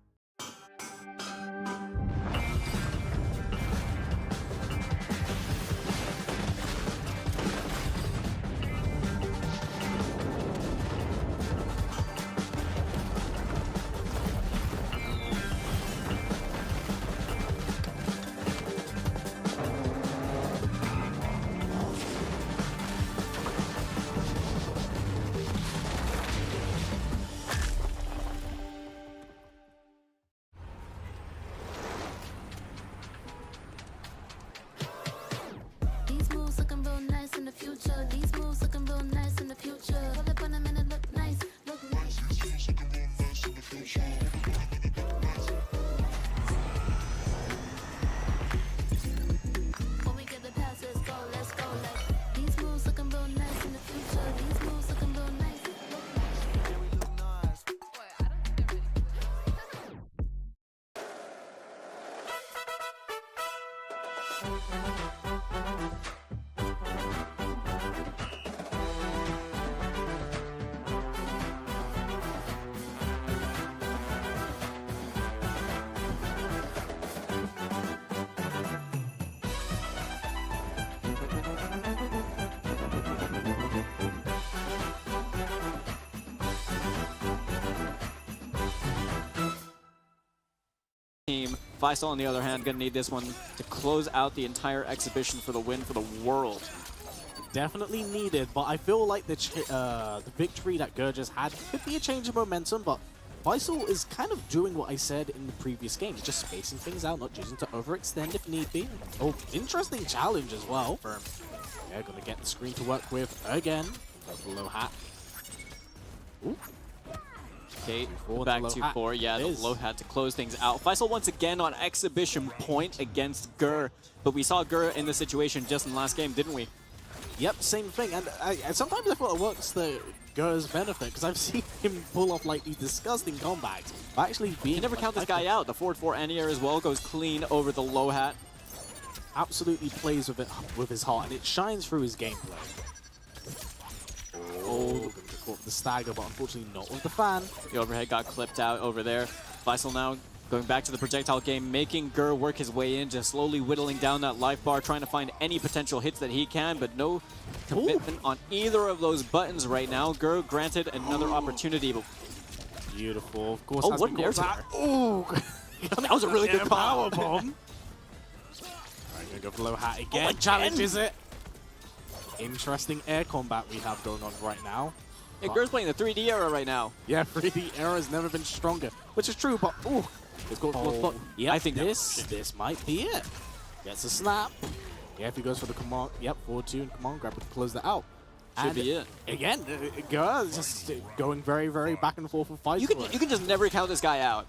These moves looking real nice in the future. These moves looking real nice in the future. Pull up on them and it look nice. Look nice. These moves looking real nice in the future. When we get the pass, let's go, let's go. Like, these moves looking real nice in the future. These moves looking real nice. Look nice. Boy, I don't think they're ready Team. Faisal, on the other hand, gonna need this one to close out the entire exhibition for the win for the world. Definitely needed, but I feel like the victory that Gur just had could be a change of momentum, but Faisal is kind of doing what I said in the previous game, just spacing things out, not choosing to overextend if need be. Oh, interesting challenge as well for him. Yeah, gonna get the screen to work with again. The low hat. Ooh. Okay, Forward back to to low hat. 4. Yeah, It the is. low hat to close things out. Faisal once again on exhibition point against Gur, but we saw Gur in the situation just in the last game, didn't we? Yep, same thing. And sometimes I thought it works to Gur's benefit, because I've seen him pull off like these disgusting combats. But actually being... You never count this guy out. The forward 4 anti-air as well goes clean over the low hat. Absolutely plays with it with his heart, and it shines through his gameplay. Oh, looking to get caught with the stagger, but unfortunately not with the fan. The overhead got clipped out over there. Faisal now going back to the projectile game, making Gur work his way in, just slowly whittling down that life bar, trying to find any potential hits that he can, but no commitment on either of those buttons right now. Gur granted another opportunity, but... Beautiful, of course. Oh, what an air that! Oh, that was a really good power bomb. Right, gonna go for low hat again. Challenges it. Interesting air combat we have going on right now. Yeah, Gur's playing the 3D era right now. Yeah, 3D era has never been stronger, which is true, but ooh. It's got yeah, I think this might be it. Gets a snap. Yeah, if he goes for the command, yep, forward 2 and command grab to close that out. Should be it. Again, Gur is just going very, very back and forth with fights. You can just never count this guy out.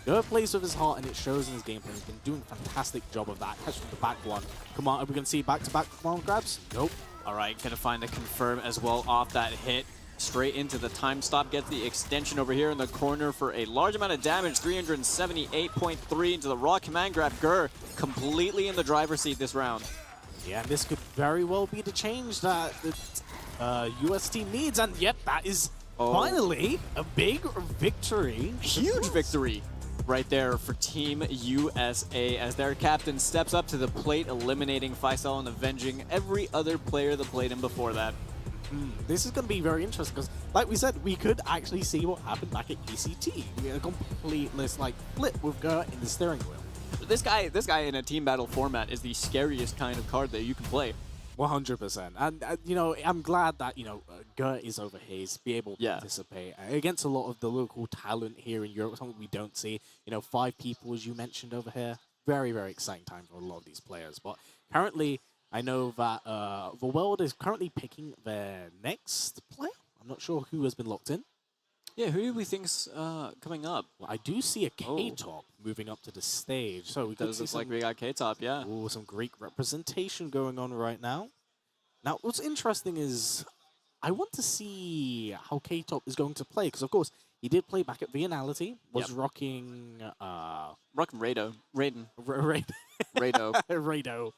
Gur plays with his heart, and it shows in his gameplay. He's been doing a fantastic job of that. Catch from the back one. Come on, are we going to see back-to-back command grabs? Nope. All right, gonna find a confirm as well off that hit. Straight into the time stop, gets the extension over here in the corner for a large amount of damage, 378.3 into the raw command grab. Gur completely in the driver's seat this round. Yeah, this could very well be the change that the US team needs, and yep, that is finally a big victory. Huge victory right there for Team USA as their captain steps up to the plate, eliminating Faisal and avenging every other player that played him before that. This is going to be very interesting because, like we said, we could actually see what happened back at ECT. We had a complete like flip with Gur in the steering wheel. This guy in a team battle format is the scariest kind of card that you can play. 100%. And, you know, I'm glad that, you know, Gur is over here. He's be able to participate against a lot of the local talent here in Europe, something we don't see. You know, 5 people, as you mentioned over here. Very, very exciting time for a lot of these players. But currently, I know that the world is currently picking their next player. I'm not sure who has been locked in. Yeah, who do we think's coming up? Well, I do see a K-Top moving up to the stage. So we does look like we got K-Top, yeah. Oh, some Greek representation going on right now. Now, what's interesting is I want to see how K-Top is going to play because, of course, he did play back at Vianality. Was rocking Rado. Raiden. Rado. Rado.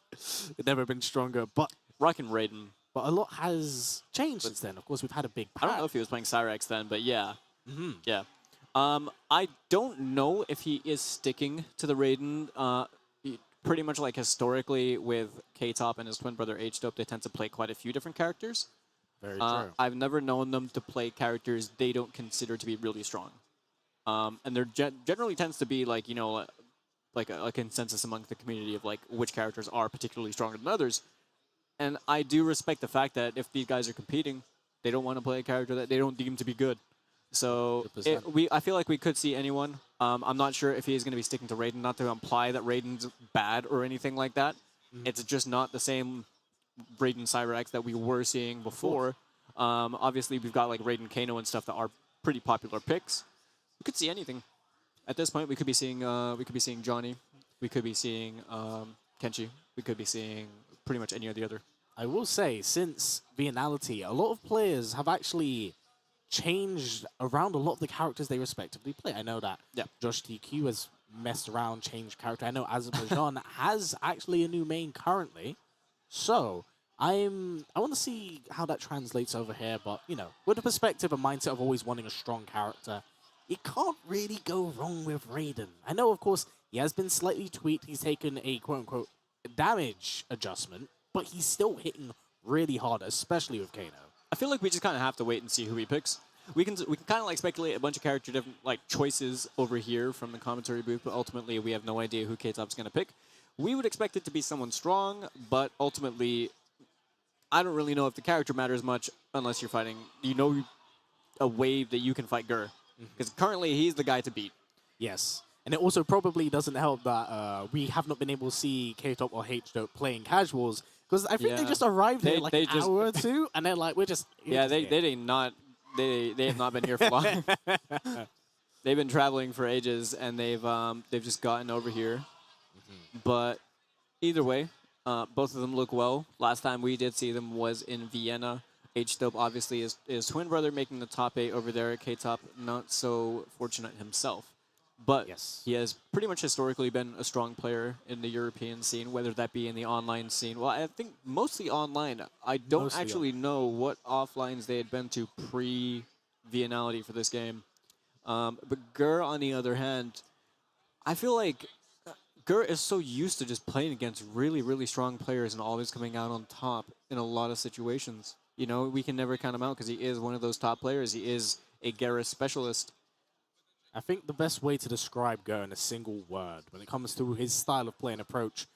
Never been stronger, but rocking Raiden. But a lot has changed since then. Of course, we've had a big patch. I don't know if he was playing Cyrex then, but yeah. Yeah. I don't know if he is sticking to the Raiden. Pretty much like historically with K-Top and his twin brother H-Dope, they tend to play quite a few different characters. Very true. I've never known them to play characters they don't consider to be really strong. And there generally tends to be like, you know, like a consensus among the community of like which characters are particularly stronger than others. And I do respect the fact that if these guys are competing, they don't want to play a character that they don't deem to be good. So I feel like we could see anyone. I'm not sure if he is going to be sticking to Raiden, not to imply that Raiden's bad or anything like that. It's just not the same Raiden Cyrex that we were seeing before. Obviously, we've got like Raiden Kano and stuff that are pretty popular picks. We could see anything. At this point, we could be seeing Johnny. We could be seeing Kenshi. We could be seeing pretty much any of the other. I will say, since Vianality, a lot of players have actually changed around a lot of the characters they respectively play. I know that Josh TQ has messed around, changed character. I know Azerbaijan has actually a new main currently. So I want to see how that translates over here. But, you know, with the perspective and mindset of always wanting a strong character, it can't really go wrong with Raiden. I know, of course, he has been slightly tweaked. He's taken a quote-unquote damage adjustment, but he's still hitting really hard, especially with Kano. I feel like we just kind of have to wait and see who he picks. We can kind of like speculate a bunch of character different like choices over here from the commentary booth, but ultimately we have no idea who K-Top's going to pick. We would expect it to be someone strong, but ultimately, I don't really know if the character matters much unless you're fighting, you know, a wave that you can fight Gur. Because currently he's the guy to beat. Yes. And it also probably doesn't help that we have not been able to see K-Top or H-Dope playing casuals. Because I think they just arrived here like an hour or two, and they're like, we're just... They have not been here for long. They've been traveling for ages, and they've just gotten over here. But either way, Both of them look well. Last time we did see them was in Vienna. H-Dope obviously is twin brother making the top 8 over there. K-Top not so fortunate himself. But Yes. he has pretty much historically been a strong player in the European scene, whether that be in the online scene. Well, I think mostly online. I don't Mostly actually know what offlines they had been to pre-Viennality for this game. But Gur, on the other hand, I feel like Gur is so used to just playing against really, really strong players and always coming out on top in a lot of situations. You know, we can never count him out because he is one of those top players. He is a Garrus specialist. I think the best way to describe Gur in a single word when it comes to his style of play and approach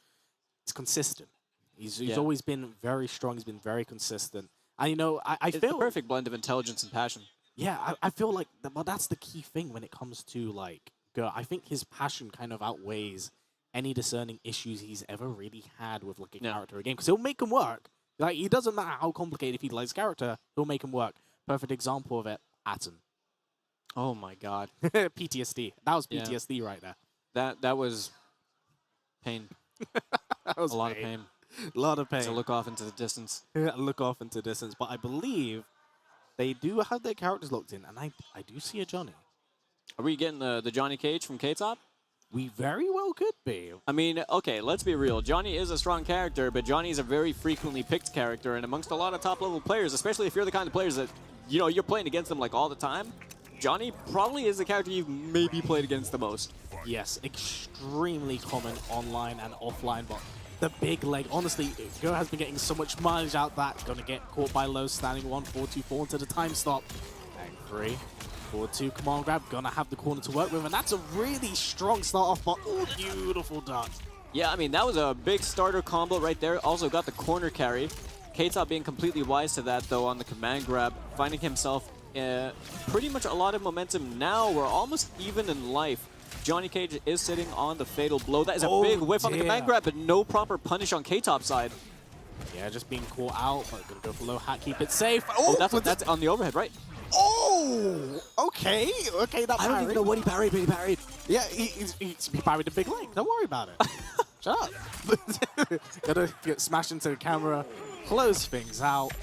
is consistent. He's always been very strong. He's been very consistent. And, you know, I It's feel... the perfect blend of intelligence and passion. Yeah, I feel like that's the key thing when it comes to, like, Gur. I think his passion kind of outweighs any discerning issues he's ever really had with, like, a character or a game. Because he'll make him work. Like, it doesn't matter how complicated if he likes character, he'll make him work. Perfect example of it, Atom. Oh my god. PTSD. That was PTSD right there. That was pain. That was a lot of pain. A lot of pain. To look off into the distance. Look off into distance. But I believe they do have their characters locked in, and I do see a Johnny. Are we getting the Johnny Cage from K-Top? We very well could be. I mean, okay, let's be real. Johnny is a strong character, but Johnny is a very frequently picked character, and amongst a lot of top-level players, especially if you're the kind of players that, you know, you're playing against them like all the time, Johnny probably is the character you've maybe played against the most. Yes, Extremely common online and offline, but the big leg, honestly, Gur has been getting so much mileage out that. Gonna get caught by low, standing 1-4-2-4 into the time stop. And 3, 4-2 command grab, gonna have the corner to work with, and that's a really strong start off, but beautiful duck. Yeah, I mean, that was a big starter combo right there. Also got the corner carry. K-Top being completely wise to that, though, on the command grab, finding himself pretty much a lot of momentum now. We're almost even in life. Johnny Cage is sitting on the fatal blow. That is a big whiff on the command grab, but no proper punish on K-Top side. Yeah, just being caught out, but gonna go for low hat, keep it safe. Oh, that's on the overhead, right? Oh, okay, that I don't even know what he parried, but he parried. Yeah, he parried a big leg. Don't worry about it. Shut up. Gonna get smashed into the camera, close things out.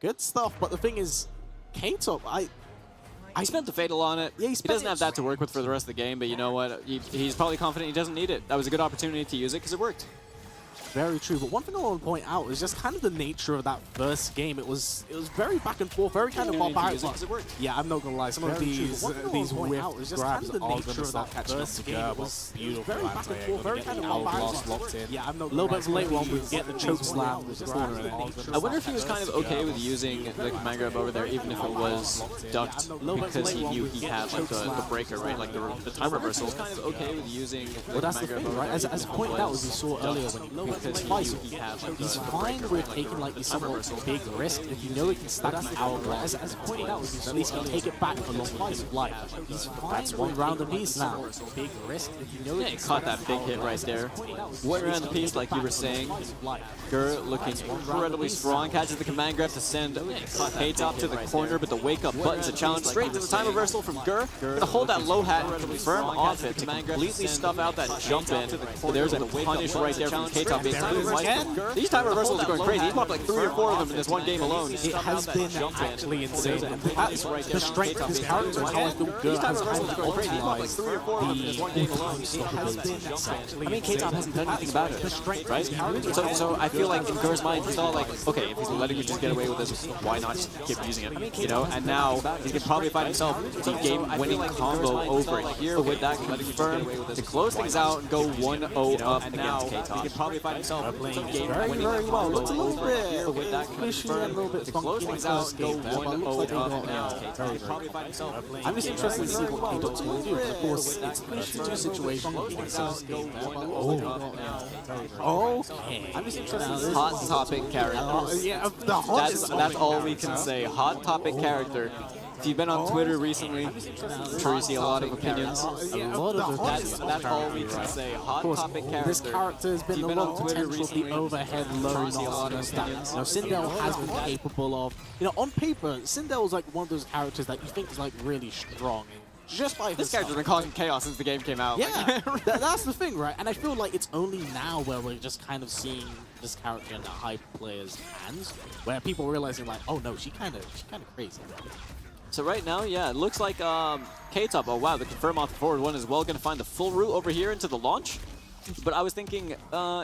Good stuff, but the thing is, K-Top, I spent the fatal on it. Yeah, he doesn't have that to work with for the rest of the game, but you know what? He's probably confident he doesn't need it. That was a good opportunity to use it because it worked. Very true, but one thing I want to point out is just kind of the nature of that first game. It was very back and forth, very kind of barbaric. Yeah, I'm not gonna lie. Some of these whiff grabs are going to start catching up to Gur, but beautiful anti-air. Very kind of barbaric. Locked in. Yeah, I'm not a little bit late one. We get the choke slam. I wonder if he was kind of okay with using the command grab over there, even if it was ducked, because he knew he had like the breaker, right? Like the time reversal. He was kind of okay with using the well, that's the thing, right? As pointed out, as we saw earlier, when he he's fine with taking like these somewhat big risk if you know he can stack the hourglass. As pointed out, at least can take it back for long slice of life. He's fine. That's one round apiece now. Big risk if you know he caught that big hit right there. One round apiece, like you were saying. Gur looking incredibly strong. Catches the command grab to send K-Top to the corner, but the wake up button's a challenge. Straight to the time reversal from Gur. Gonna hold that low hat and confirm off it to completely stuff out that jump in. There's a punish right there from K-Top. These time reversals are going crazy. He's popped like 3 or 4 of them in this one game alone. It has been actually insane. That's the strength of his character and how I feel Gur has kind of optimized I mean, K-Top hasn't done anything about it, right? So I feel like in Gur's mind, he's all like, okay, if he's letting me just get away with this, why not just keep using it? You know, and now he can probably find himself the game-winning combo over here with that confirm to close things out and go 1-0 up against K-Top. He can probably find himself very well. Looks a little bit pushing a little bit funky in the first game there, but looks like they got I'm just interested to see what K-Dot's going to do. Of course, it's pushing to a situation in the first game there, but okay. I'm just interested in hot topic character. Yeah, the hottest. That's all we can say. Hot topic character. If you've been on Twitter recently, I'm sure you see a lot of opinions. That's all we can say. Hot topic character. This character has been the long potential of the overhead low nonsense that Sindel has been capable of. You know, on paper, Sindel is like one of those characters that you think is like really strong. just by This herself. character's been causing chaos since the game came out. Yeah, that's the thing, right? And I feel like it's only now where we're just kind of seeing this character in the high players' hands, where people are realizing like, oh no, she kind of crazy. So right now, yeah, it looks like K-Top, oh wow, the confirm off the forward one as well, going to find the full route over here into the launch. But I was thinking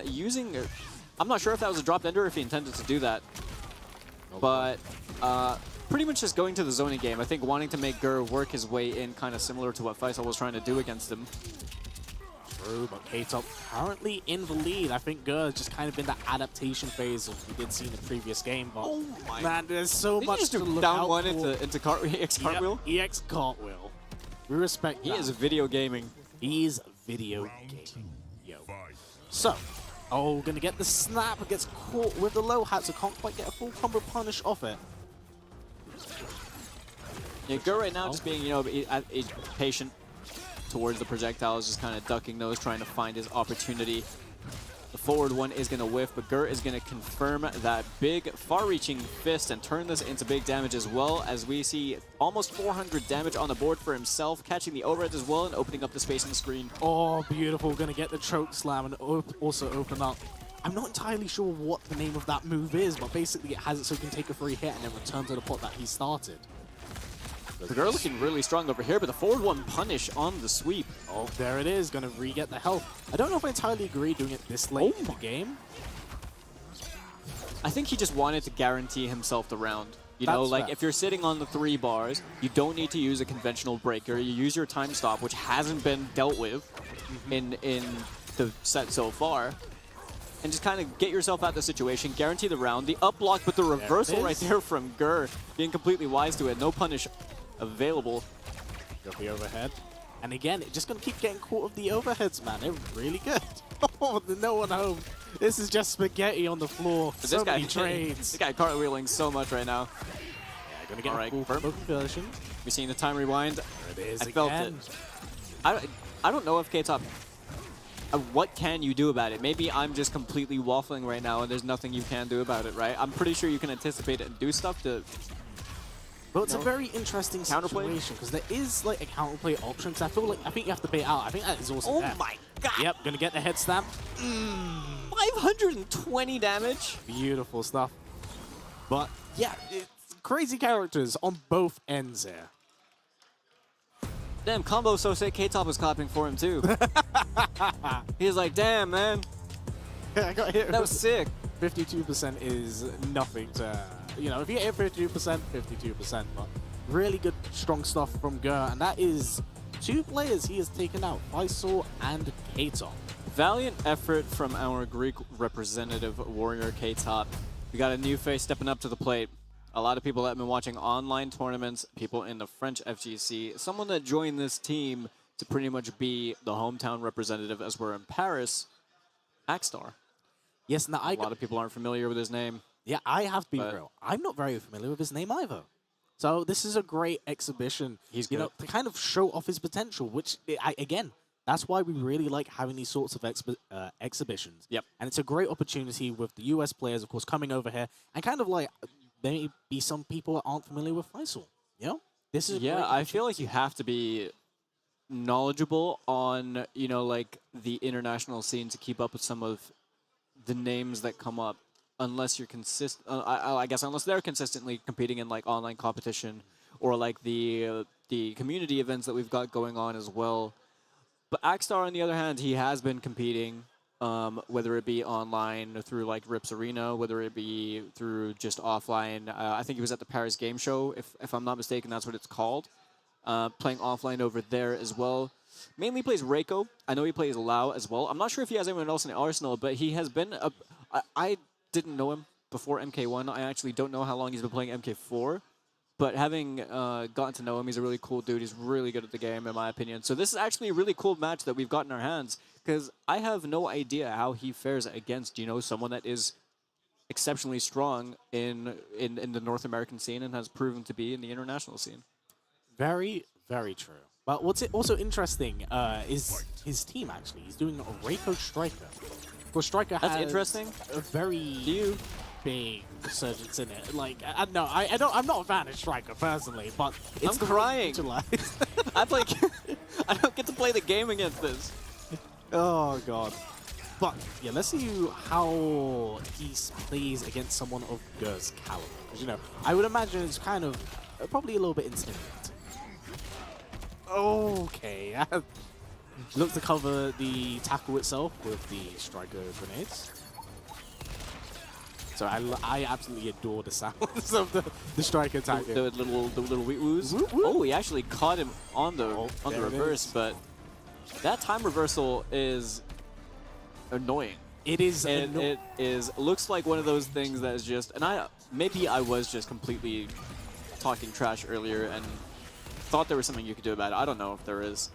using, I'm not sure if that was a dropped ender or if he intended to do that. But pretty much just going to the zoning game. I think wanting to make Gur work his way in, kind of similar to what Faisal was trying to do against him. True, but K-Top currently in the lead. I think Gur has just kind of been that adaptation phase of we did see in the previous game. But Oh my! man, there's so Did much you just to do look down out one for. into cartwheel? Yep, EX cartwheel. We respect He that. is video gaming. He's video gaming. Yo. So, gonna get the snap. Gets caught with the low hat, so can't quite get a full combo punish off it. Yeah, Gur right now just being, you know, patient towards the projectiles, just kind of ducking those, trying to find his opportunity. The forward one is going to whiff, but Gur is going to confirm that big, far-reaching fist and turn this into big damage as well, as we see almost 400 damage on the board for himself, catching the overhead as well and opening up the space on the screen. Oh, beautiful. Gonna get the choke slam and also open up. I'm not entirely sure what the name of that move is, but basically it has it so he can take a free hit and then return to the pot that he started. The Gur looking really strong over here, but the forward one punish on the sweep. Oh, there it is. Gonna re-get the health. I don't know if I entirely agree doing it this late in the game. I think he just wanted to guarantee himself the round. You know, That's like fair. if you're sitting on the 3 bars, you don't need to use a conventional breaker. You use your time stop, which hasn't been dealt with in the set so far. And just kind of get yourself out of the situation, guarantee the round. The up block, but the reversal right there from Gur, being completely wise to it. No punish available. Go for the overhead. And again, just gonna keep getting caught with the overheads, man. They're really good. Oh, no one home. This is just spaghetti on the floor. But So many trades. This guy cartwheeling so much right now. Yeah, gonna get All right, a full conversion. We're seeing the time rewind. There it is I felt again. it. I don't know if K-Top... what can you do about it? Maybe I'm just completely waffling right now and there's nothing you can do about it, right? I'm pretty sure you can anticipate it and do stuff to... But it's a very interesting Counterplay? situation because there is like a counterplay option. Cause I think you have to bait out. I think that is also Oh there. my god! Yep, gonna get the head stamp. 520 damage? Beautiful stuff. But yeah, it's crazy characters on both ends here. Damn, combo so sick, K-Top was clapping for him too. He was like, damn, man. I got hit. That was sick. 52% is nothing to, you know, if you hit 52%, 52%. But really good, strong stuff from Gur. And that is 2 players he has taken out, Faisal and K-Top. Valiant effort from our Greek representative, Warrior K-Top. We got a new face stepping up to the plate. A lot of people that have been watching online tournaments, people in the French FGC, someone that joined this team to pretty much be the hometown representative as we're in Paris, Axstar. Yes, now A lot of people aren't familiar with his name. Yeah, I have to be But- real. I'm not very familiar with his name either. So this is a great exhibition. He's you good. know, to kind of show off his potential, which again, that's why we really like having these sorts of exhibitions. Yep. And it's a great opportunity with the US players, of course, coming over here and kind of like maybe some people that aren't familiar with Faisal. You know, this is a Yeah, great I feel like you have to be knowledgeable on, you know, like the international scene to keep up with some of the names that come up, unless you're consistent. I guess unless they're consistently competing in like online competition or like the community events that we've got going on as well. But Axstar, on the other hand, he has been competing, whether it be online through like Rips Arena, whether it be through just offline. I think he was at the Paris Game Show, if I'm not mistaken, that's what it's called. Playing offline over there as well. Mainly plays Reiko. I know he plays Lao as well. I'm not sure if he has anyone else in the arsenal, but he has been I didn't know him before MK1. I actually don't know how long he's been playing MK4. But having gotten to know him, he's a really cool dude. He's really good at the game, in my opinion. So this is actually a really cool match that we've got in our hands, because I have no idea how he fares against, you know, someone that is exceptionally strong in the North American scene and has proven to be in the international scene. Very, very true. But what's also interesting is his team, actually. He's doing a Reiko Striker. Of course, Striker That's has interesting. a very... big resurgence in it. Like, I'm not a fan of Striker personally, but it's I'm crying. utilized. I'm like, I don't get to play the game against this. Oh god. But yeah, let's see how he plays against someone of Ger's caliber. Because you know, I would imagine it's kind of probably a little bit intimidating. Okay. Look to cover the tackle itself with the Striker grenades. So I absolutely adore the sounds of the Striker attack. The little wheat woos. Oh, he actually caught him on the reverse, but that time reversal is annoying. It is. It looks like one of those things that is just, and maybe I was just completely talking trash earlier and thought there was something you could do about it. I don't know if there is.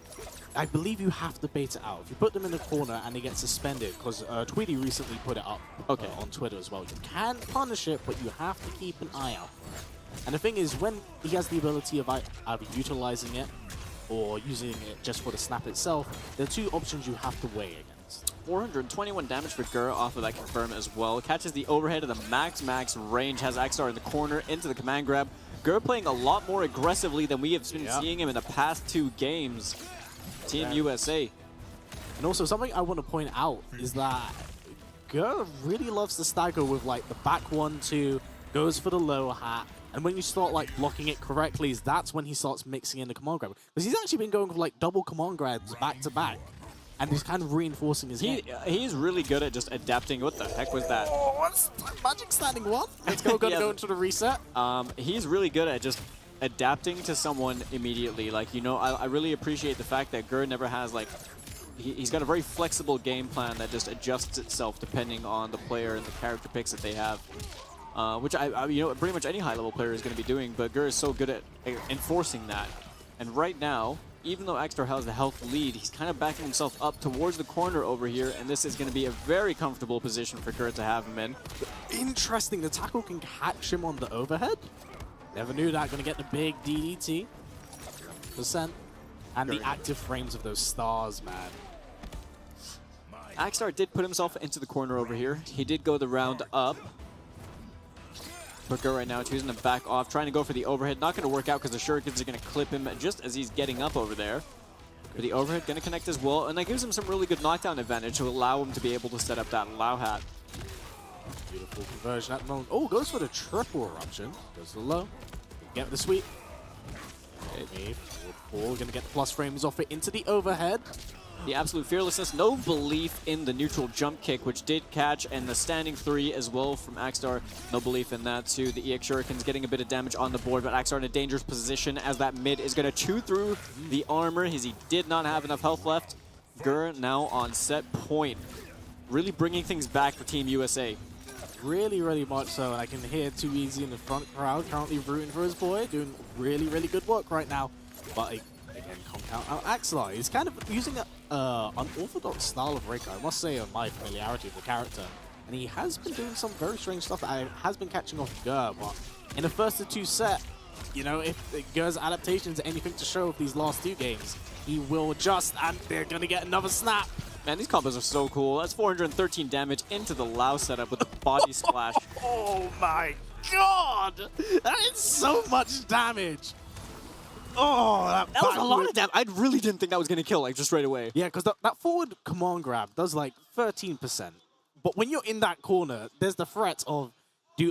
I believe you have to bait it out. If you put them in the corner and they get suspended, because Tweedy recently put it up on Twitter as well. You can punish it, but you have to keep an eye out. And the thing is, when he has the ability of either utilizing it or using it just for the snap itself, there are two options you have to weigh against. 421 damage for Gur off of that confirm as well. Catches the overhead of the max range, has Axstar in the corner into the command grab. Gur playing a lot more aggressively than we have been seeing him in the past 2 games. Team USA. And also something I want to point out is that Gur really loves to stagger with like the back 1-2, goes for the low hat, and when you start like blocking it correctly, that's when he starts mixing in the command grab. Because he's actually been going for like double command grabs back to back, and he's kind of reinforcing his game. He's really good at just adapting. What the heck was that? Oh, what's Magic standing 1? Let's go, go into the reset. He's really good at just adapting to someone immediately. Like, you know, I really appreciate the fact that Gur never has, like, he's got a very flexible game plan that just adjusts itself depending on the player and the character picks that they have. Which, you know, pretty much any high-level player is going to be doing, but Gur is so good at enforcing that. And right now, even though Axstar has the health lead, he's kind of backing himself up towards the corner over here, and this is going to be a very comfortable position for Gur to have him in. Interesting, the tackle can catch him on the overhead. Never knew that. Going to get the big DDT. %. And the active frames of those stars, man. Axstar did put himself into the corner over here. He did go the round up. But Gur right now choosing to back off, trying to go for the overhead. Not going to work out because the shurikens are going to clip him just as he's getting up over there. But the overhead going to connect as well, and that gives him some really good knockdown advantage to allow him to be able to set up that Lao hat. Beautiful conversion at the moment. Oh, goes for the triple eruption. Goes to the low. Get the sweep. Okay, forward. Going to get the plus frames off it into the overhead. The absolute fearlessness, no belief in the neutral jump kick, which did catch, and the standing 3 as well from Axstar. No belief in that too. The EX Shurikens getting a bit of damage on the board, but Axstar in a dangerous position as that mid is going to chew through the armor. He did not have enough health left. Gur now on set point. Really bringing things back for Team USA. Really, really much so, and I can hear Too Easy in the front crowd currently rooting for his boy, doing really, really good work right now. But again, can't count out Axstar. He's kind of using an unorthodox style of Rika. I must say, of my familiarity with the character. And he has been doing some very strange stuff that has been catching off Gur, but in the first of 2 set, you know, if Gur's adaptations are anything to show of these last 2 games, he will adjust, and they're going to get another snap. Man, these combos are so cool. That's 413 damage into the Lao setup with the body splash. Oh my god! That is so much damage! Oh, that was a lot of damage. I really didn't think that was going to kill, like, just right away. Yeah, because that forward command grab does, like, 13%. But when you're in that corner, there's the threat of,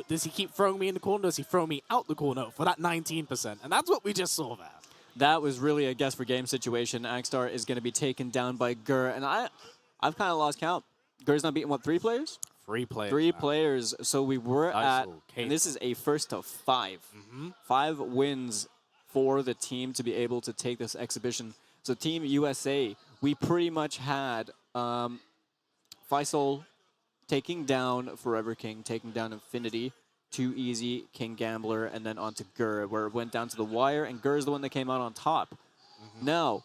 does he keep throwing me in the corner? Does he throw me out the corner for that 19%? And that's what we just saw there. That was really a guess for game situation. Axstar is going to be taken down by Gur, and I've kind of lost count. Gur's not beating, what, 3 players? 3 players. 3 players. So we were at, and this is a first of 5. 5 wins for the team to be able to take this exhibition. So Team USA, we pretty much had Faisal taking down Forever King, taking down Infinity, Too Easy, King Gambler, and then on to Gur, where it went down to the wire, and Gur is the one that came out on top. Now,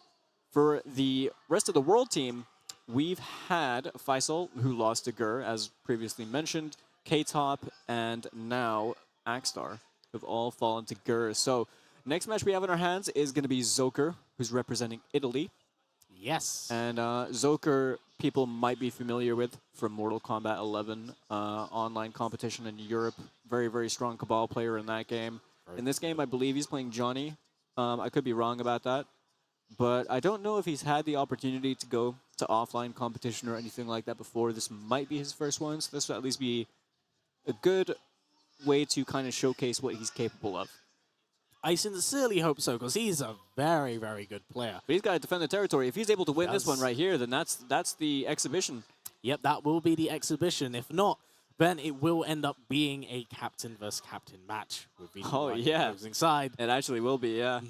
for the rest of the world team, we've had Faisal, who lost to Gur, as previously mentioned, K-Top, and now Axstar, who've all fallen to Gur. So next match we have in our hands is going to be Zoker, who's representing Italy. Yes. And Zoker people might be familiar with from Mortal Kombat 11 online competition in Europe. Very, very strong Cabal player in that game. In this game, I believe he's playing Johnny. I could be wrong about that. But I don't know if he's had the opportunity to go to offline competition or anything like that before. This might be his first one, so this will at least be a good way to kind of showcase what he's capable of. I sincerely hope so, because he's a very, very good player. But he's got to defend the territory. If he's able to win this one right here, then that's the exhibition. Yep, that will be the exhibition. If not, then it will end up being a captain versus captain match with the opposing side. It actually will be, yeah.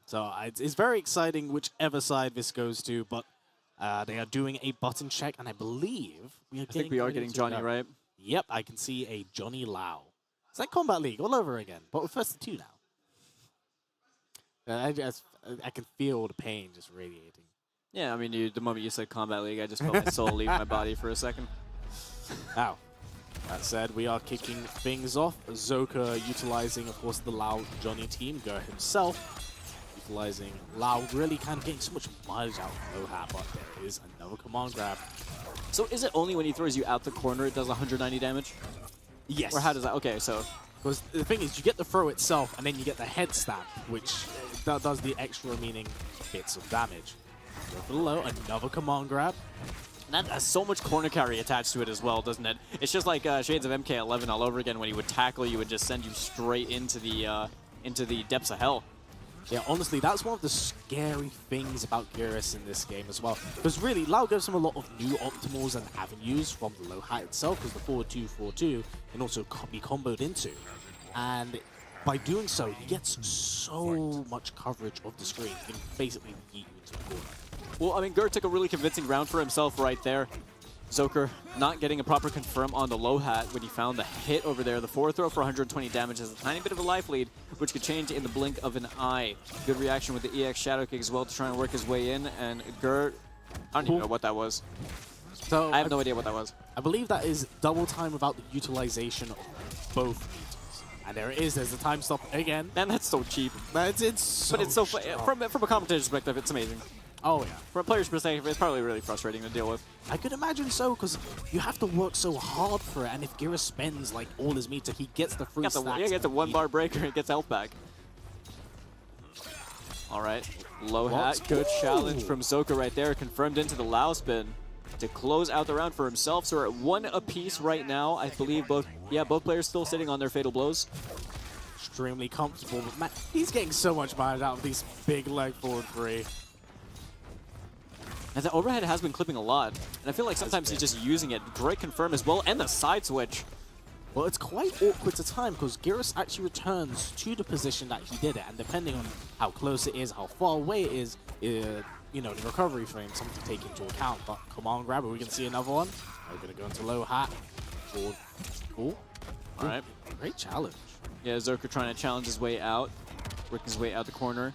So it's very exciting whichever side this goes to, but they are doing a button check, and I believe I think we are getting Johnny right. Yep, I can see a Johnny Lau. It's like Combat League all over again, but with first 2 now. I can feel the pain just radiating. Yeah, I mean, the moment you said Combat League, I just felt my soul leave my body for a second. Now, that said, we are kicking things off. Zoka utilizing, of course, the Lau Johnny team. Ger himself utilizing Lau, really kind of getting so much mileage out of Low Hat, but there is another command grab. So is it only when he throws you out the corner it does 190 damage? Yes. Or how does that? Okay, so. Because the thing is, you get the throw itself, and then you get the head stab, which does the extra remaining bits of damage. Go for the low, another command grab. That has so much corner carry attached to it as well, doesn't it? It's just like Shades of MK11 all over again. When he would tackle, you would just send you straight into the depths of hell. Yeah, honestly, that's one of the scary things about Geras in this game as well. Because really, Lau gives him a lot of new optimals and avenues from the low hat itself, because the forward 2-4-2 can also be comboed into. And by doing so, he gets so much coverage of the screen. He can basically yeet you into the corner. Well, I mean, Ger took a really convincing round for himself right there. Zoker not getting a proper confirm on the low hat when he found the hit over there. The forward throw for 120 damage has a tiny bit of a life lead, which could change in the blink of an eye. Good reaction with the EX Shadow Kick as well to try and work his way in. And Ger, I don't even know what that was. So I have no idea what that was. I believe that is double time without the utilization of both meters. And there it is. There's the time stop again. Man, that's so cheap. But it's so from a competition perspective, it's amazing. Oh, yeah. From a player's perspective, it's probably really frustrating to deal with. I could imagine so, because you have to work so hard for it, and if Gira spends like all his meter, he gets the free stacks. Yeah, he gets a 1-bar breaker and gets health back. All right, low hat, good challenge from Zoka right there, confirmed into the Lao spin to close out the round for himself. So we're at 1 apiece right now. I believe both players still sitting on their fatal blows. Extremely comfortable, but man, he's getting so much mileage out of these big leg forward 3. And the overhead has been clipping a lot, and I feel like sometimes he's just using it. Great confirm as well, and the side switch. Well, it's quite awkward to time, because Geras actually returns to the position that he did it, and depending on how close it is, how far away it is, you know, the recovery frame, something to take into account. But command grab, we can see another one. We're going to go into low hat. Cool. All right. Great challenge. Yeah, Zoka trying to challenge his way out, working his way out the corner.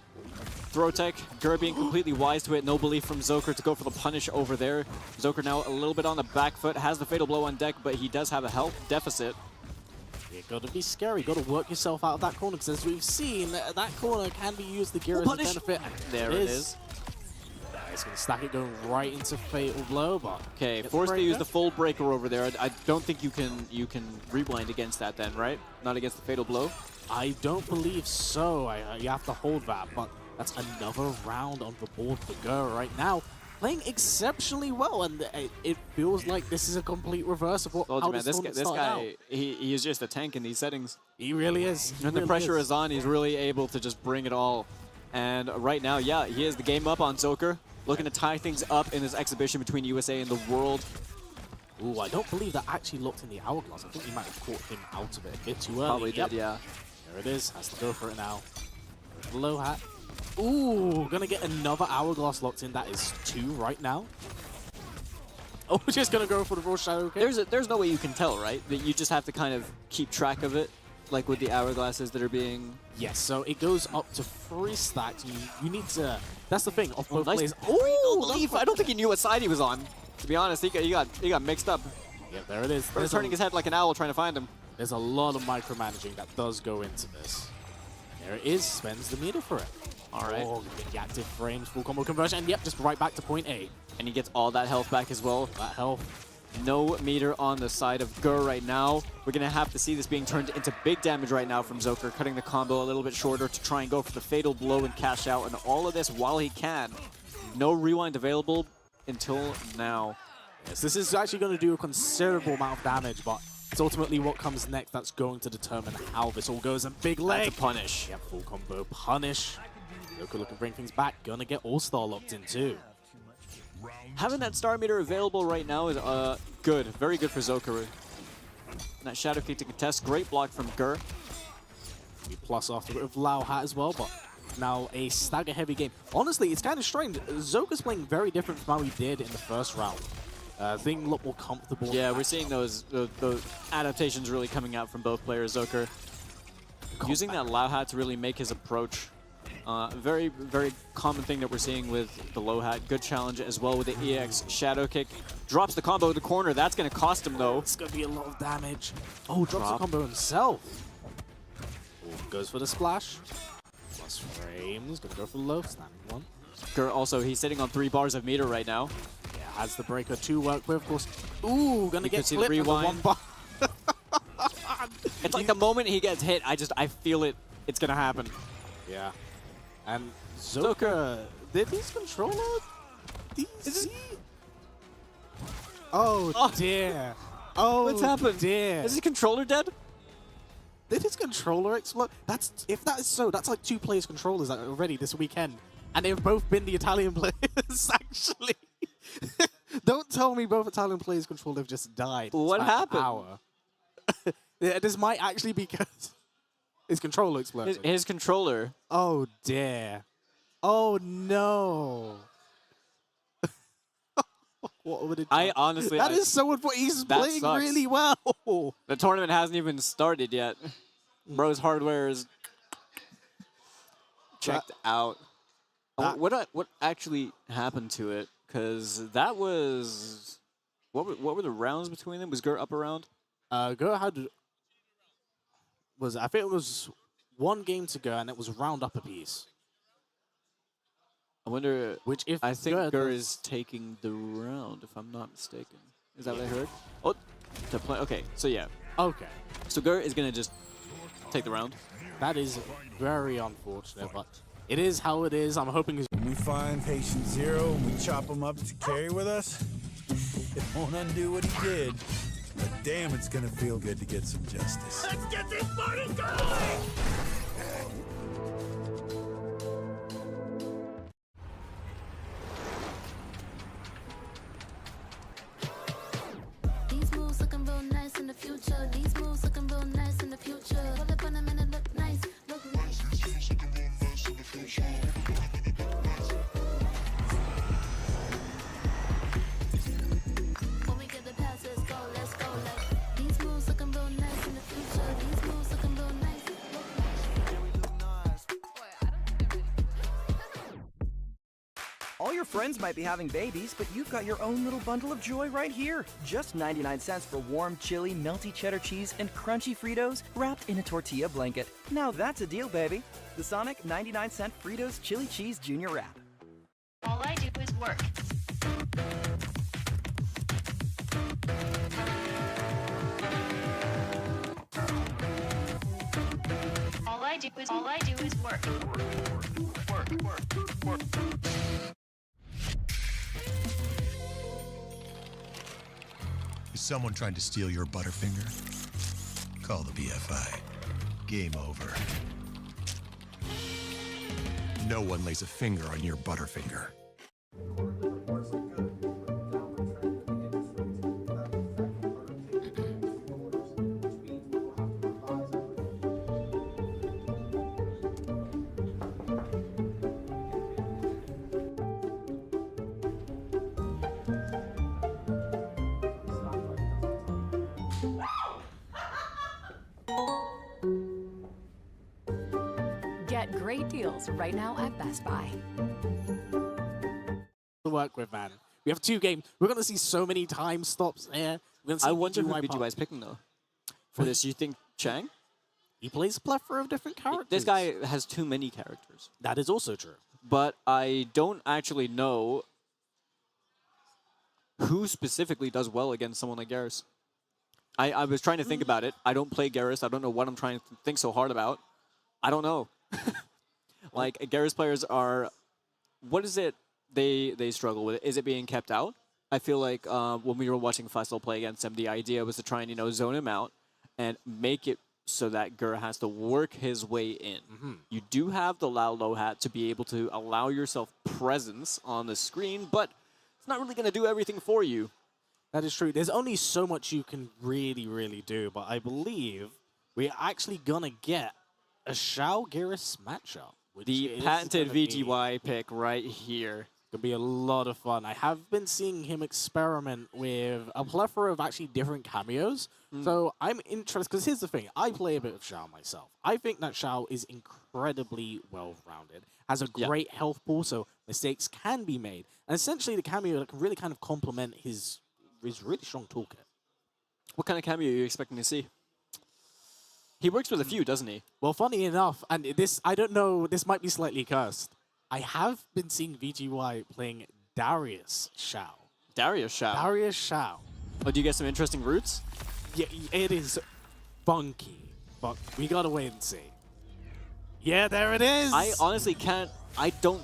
Throw tech, Ger being completely wise to it. No belief from Zoker to go for the punish over there. Zoker now a little bit on the back foot, has the fatal blow on deck, but he does have a health deficit. You gotta be scary, gotta work yourself out of that corner, because as we've seen, that corner can be used to Geras' benefit. There it is. He's gonna stack it going right into fatal blow, but okay, forced to use the full breaker over there. I don't think you can rewind against that then, right? Not against the fatal blow. I don't believe so. You have to hold that, but that's another round on the board for Ger right now. Playing exceptionally well, and it feels like this is a complete reverse of what this guy, he is just a tank in these settings. He really is. When the pressure is on, he's really able to just bring it all. And right now, yeah, he has the game up on Zoker, looking to tie things up in this exhibition between USA and the world. Ooh, I don't believe that actually locked in the hourglass. I think he might have caught him out of it a bit too early. Probably did, yeah. There it is. Has to go for it now. Low hat. Ooh, gonna get another hourglass locked in. That is 2 right now. Oh, we're just gonna go for the raw shadow kick. There's no way you can tell, right? That you just have to kind of keep track of it, like with the hourglasses that are being. Yes, so it goes up to 3 stacks. You need to. That's the thing. Off both players. Oh, I don't think he knew what side he was on. To be honest, he got mixed up. Yeah, there it is. He's turning his head like an owl trying to find him. There's a lot of micromanaging that does go into this. There it is. Spends the meter for it. All right. Oh, the active frames, full combo conversion, and yep, just right back to point A. And he gets all that health back as well. That health. No meter on the side of Gur right now. We're going to have to see this being turned into big damage right now from Zoker, cutting the combo a little bit shorter to try and go for the fatal blow and cash out, and all of this while he can. No rewind available until now. Yes, this is actually going to do a considerable amount of damage, but it's ultimately what comes next that's going to determine how this all goes. And big leg. That's a punish. Yep, full combo punish. Zoker looking to bring things back. Gonna get All-Star locked in too. Having that star meter available right now is good. Very good for Zoker. And that Shadow Kick to contest. Great block from Gur. Plus after with Lao Hat as well, but now a stagger-heavy game. Honestly, it's kind of strange. Zoker's playing very different from how he did in the first round. Being a lot more comfortable. Yeah, we're seeing those adaptations really coming out from both players. Zoker using that Lao Hat to really make his approach. Very, very common thing that we're seeing with the low hat. Good challenge as well with the EX Shadow Kick. Drops the combo in the corner. That's going to cost him, though. It's going to be a lot of damage. Oh, drops the combo himself. Oh, goes for the splash. Plus frames. Going to go for the low. Standing one. Gur also, he's sitting on 3 bars of meter right now. Yeah, has the breaker to work with, of course. Ooh, going to get the clipped with the rewind. 1 bar. It's like the moment he gets hit, I feel it. It's going to happen. Yeah. And Zoker, did his controller DC? Oh dear. Oh, what's happened? Dear. Is his controller dead? Did his controller explode? If that is so, that's like 2 players' controllers already this weekend. And they've both been the Italian players, actually. Don't tell me both Italian players' controllers have just died. What happened? Hour. Yeah, this might actually be because his controller exploded. His controller. Oh, dear. Oh, no. What would it do? I honestly... That is so unfortunate. He's playing sucks. really well. The tournament hasn't even started yet. Bro's hardware is checked out. What actually happened to it? Because that was... What were the rounds between them? Was Gur up around? Gur had... I think it was 1 game to go, and it was round up a piece. I wonder... Which if I think Gur is taking the round, if I'm not mistaken. Is that what I heard? Oh, to play. Okay, so yeah. Okay. So Gur is going to just take the round. That is very unfortunate, but it is how it is. I'm hoping... When we find patient 0 and we chop him up to carry with us, it won't undo what he did. But damn, it's gonna feel good to get some justice. Let's get this party going! These moves looking real nice in the future. These moves looking real nice in the future. Pull up on them and it look nice. Look nice. These moves looking real nice in the future. When we get the pass, let's go, let's go. Like, these moves looking real nice in the future. These moves looking real nice. Look nice. All your friends might be having babies, but you've got your own little bundle of joy right here. Just 99 cents for warm, chili, melty cheddar cheese and crunchy Fritos wrapped in a tortilla blanket. Now that's a deal, baby. The Sonic 99-cent Fritos Chili Cheese Junior Wrap. All I do is work. All I do is work. Work. Is someone trying to steal your Butterfinger? Call the BFI. Game over. No one lays a finger on your Butterfinger. Get great deals right now at Best Buy. To work with, man. We have 2 games. We're going to see so many time stops there. I wonder who BGY is picking, though, for this. You think Chang? He plays a plethora of different characters. This guy has too many characters. That is also true. But I don't actually know who specifically does well against someone like Garrus. I was trying to think about it. I don't play Garrus. I don't know what I'm trying to think so hard about. I don't know. Like, Garrus players are... What is it they struggle with? Is it being kept out? I feel like when we were watching Faisal play against him, the idea was to try and, you know, zone him out and make it so that Gur has to work his way in. You do have the Lao Low Hat to be able to allow yourself presence on the screen, but it's not really going to do everything for you. That is true. There's only so much you can really do, but I believe we're actually going to get a Shao Garrus matchup. The patented VGY pick right here. Could be a lot of fun. I have been seeing him experiment with a plethora of actually different cameos. So I'm interested, because here's the thing. I play a bit of Shao myself. I think that Shao is incredibly well-rounded, has a great health pool, so mistakes can be made. And essentially the cameo that can really kind of complement his really strong toolkit. What kind of cameo are you expecting to see? He works with a few, doesn't he? Well, funny enough, and this, I don't know, this might be slightly cursed. I have been seeing VGY playing Darius Shao. Darius Shao? Darius Shao. Oh, do you get some interesting routes? Yeah, it is funky, but we gotta wait and see. Yeah, there it is! I honestly can't, I don't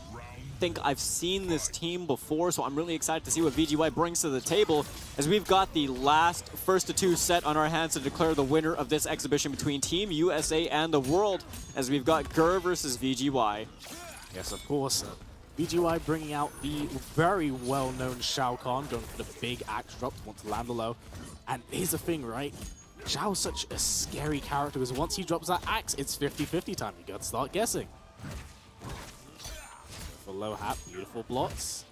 think I've seen this team before, so I'm really excited to see what VGY brings to the table, as we've got the last first to two set on our hands to declare the winner of this exhibition between Team USA and the world, as we've got Gur versus VGY. Yes, of course. VGY bringing out the very well-known Shao Kahn, going for the big axe drop to want to land the low. And here's the thing, right? Shao's such a scary character, because once he drops that axe, it's 50-50 time. You gotta start guessing. For low hat, beautiful blots.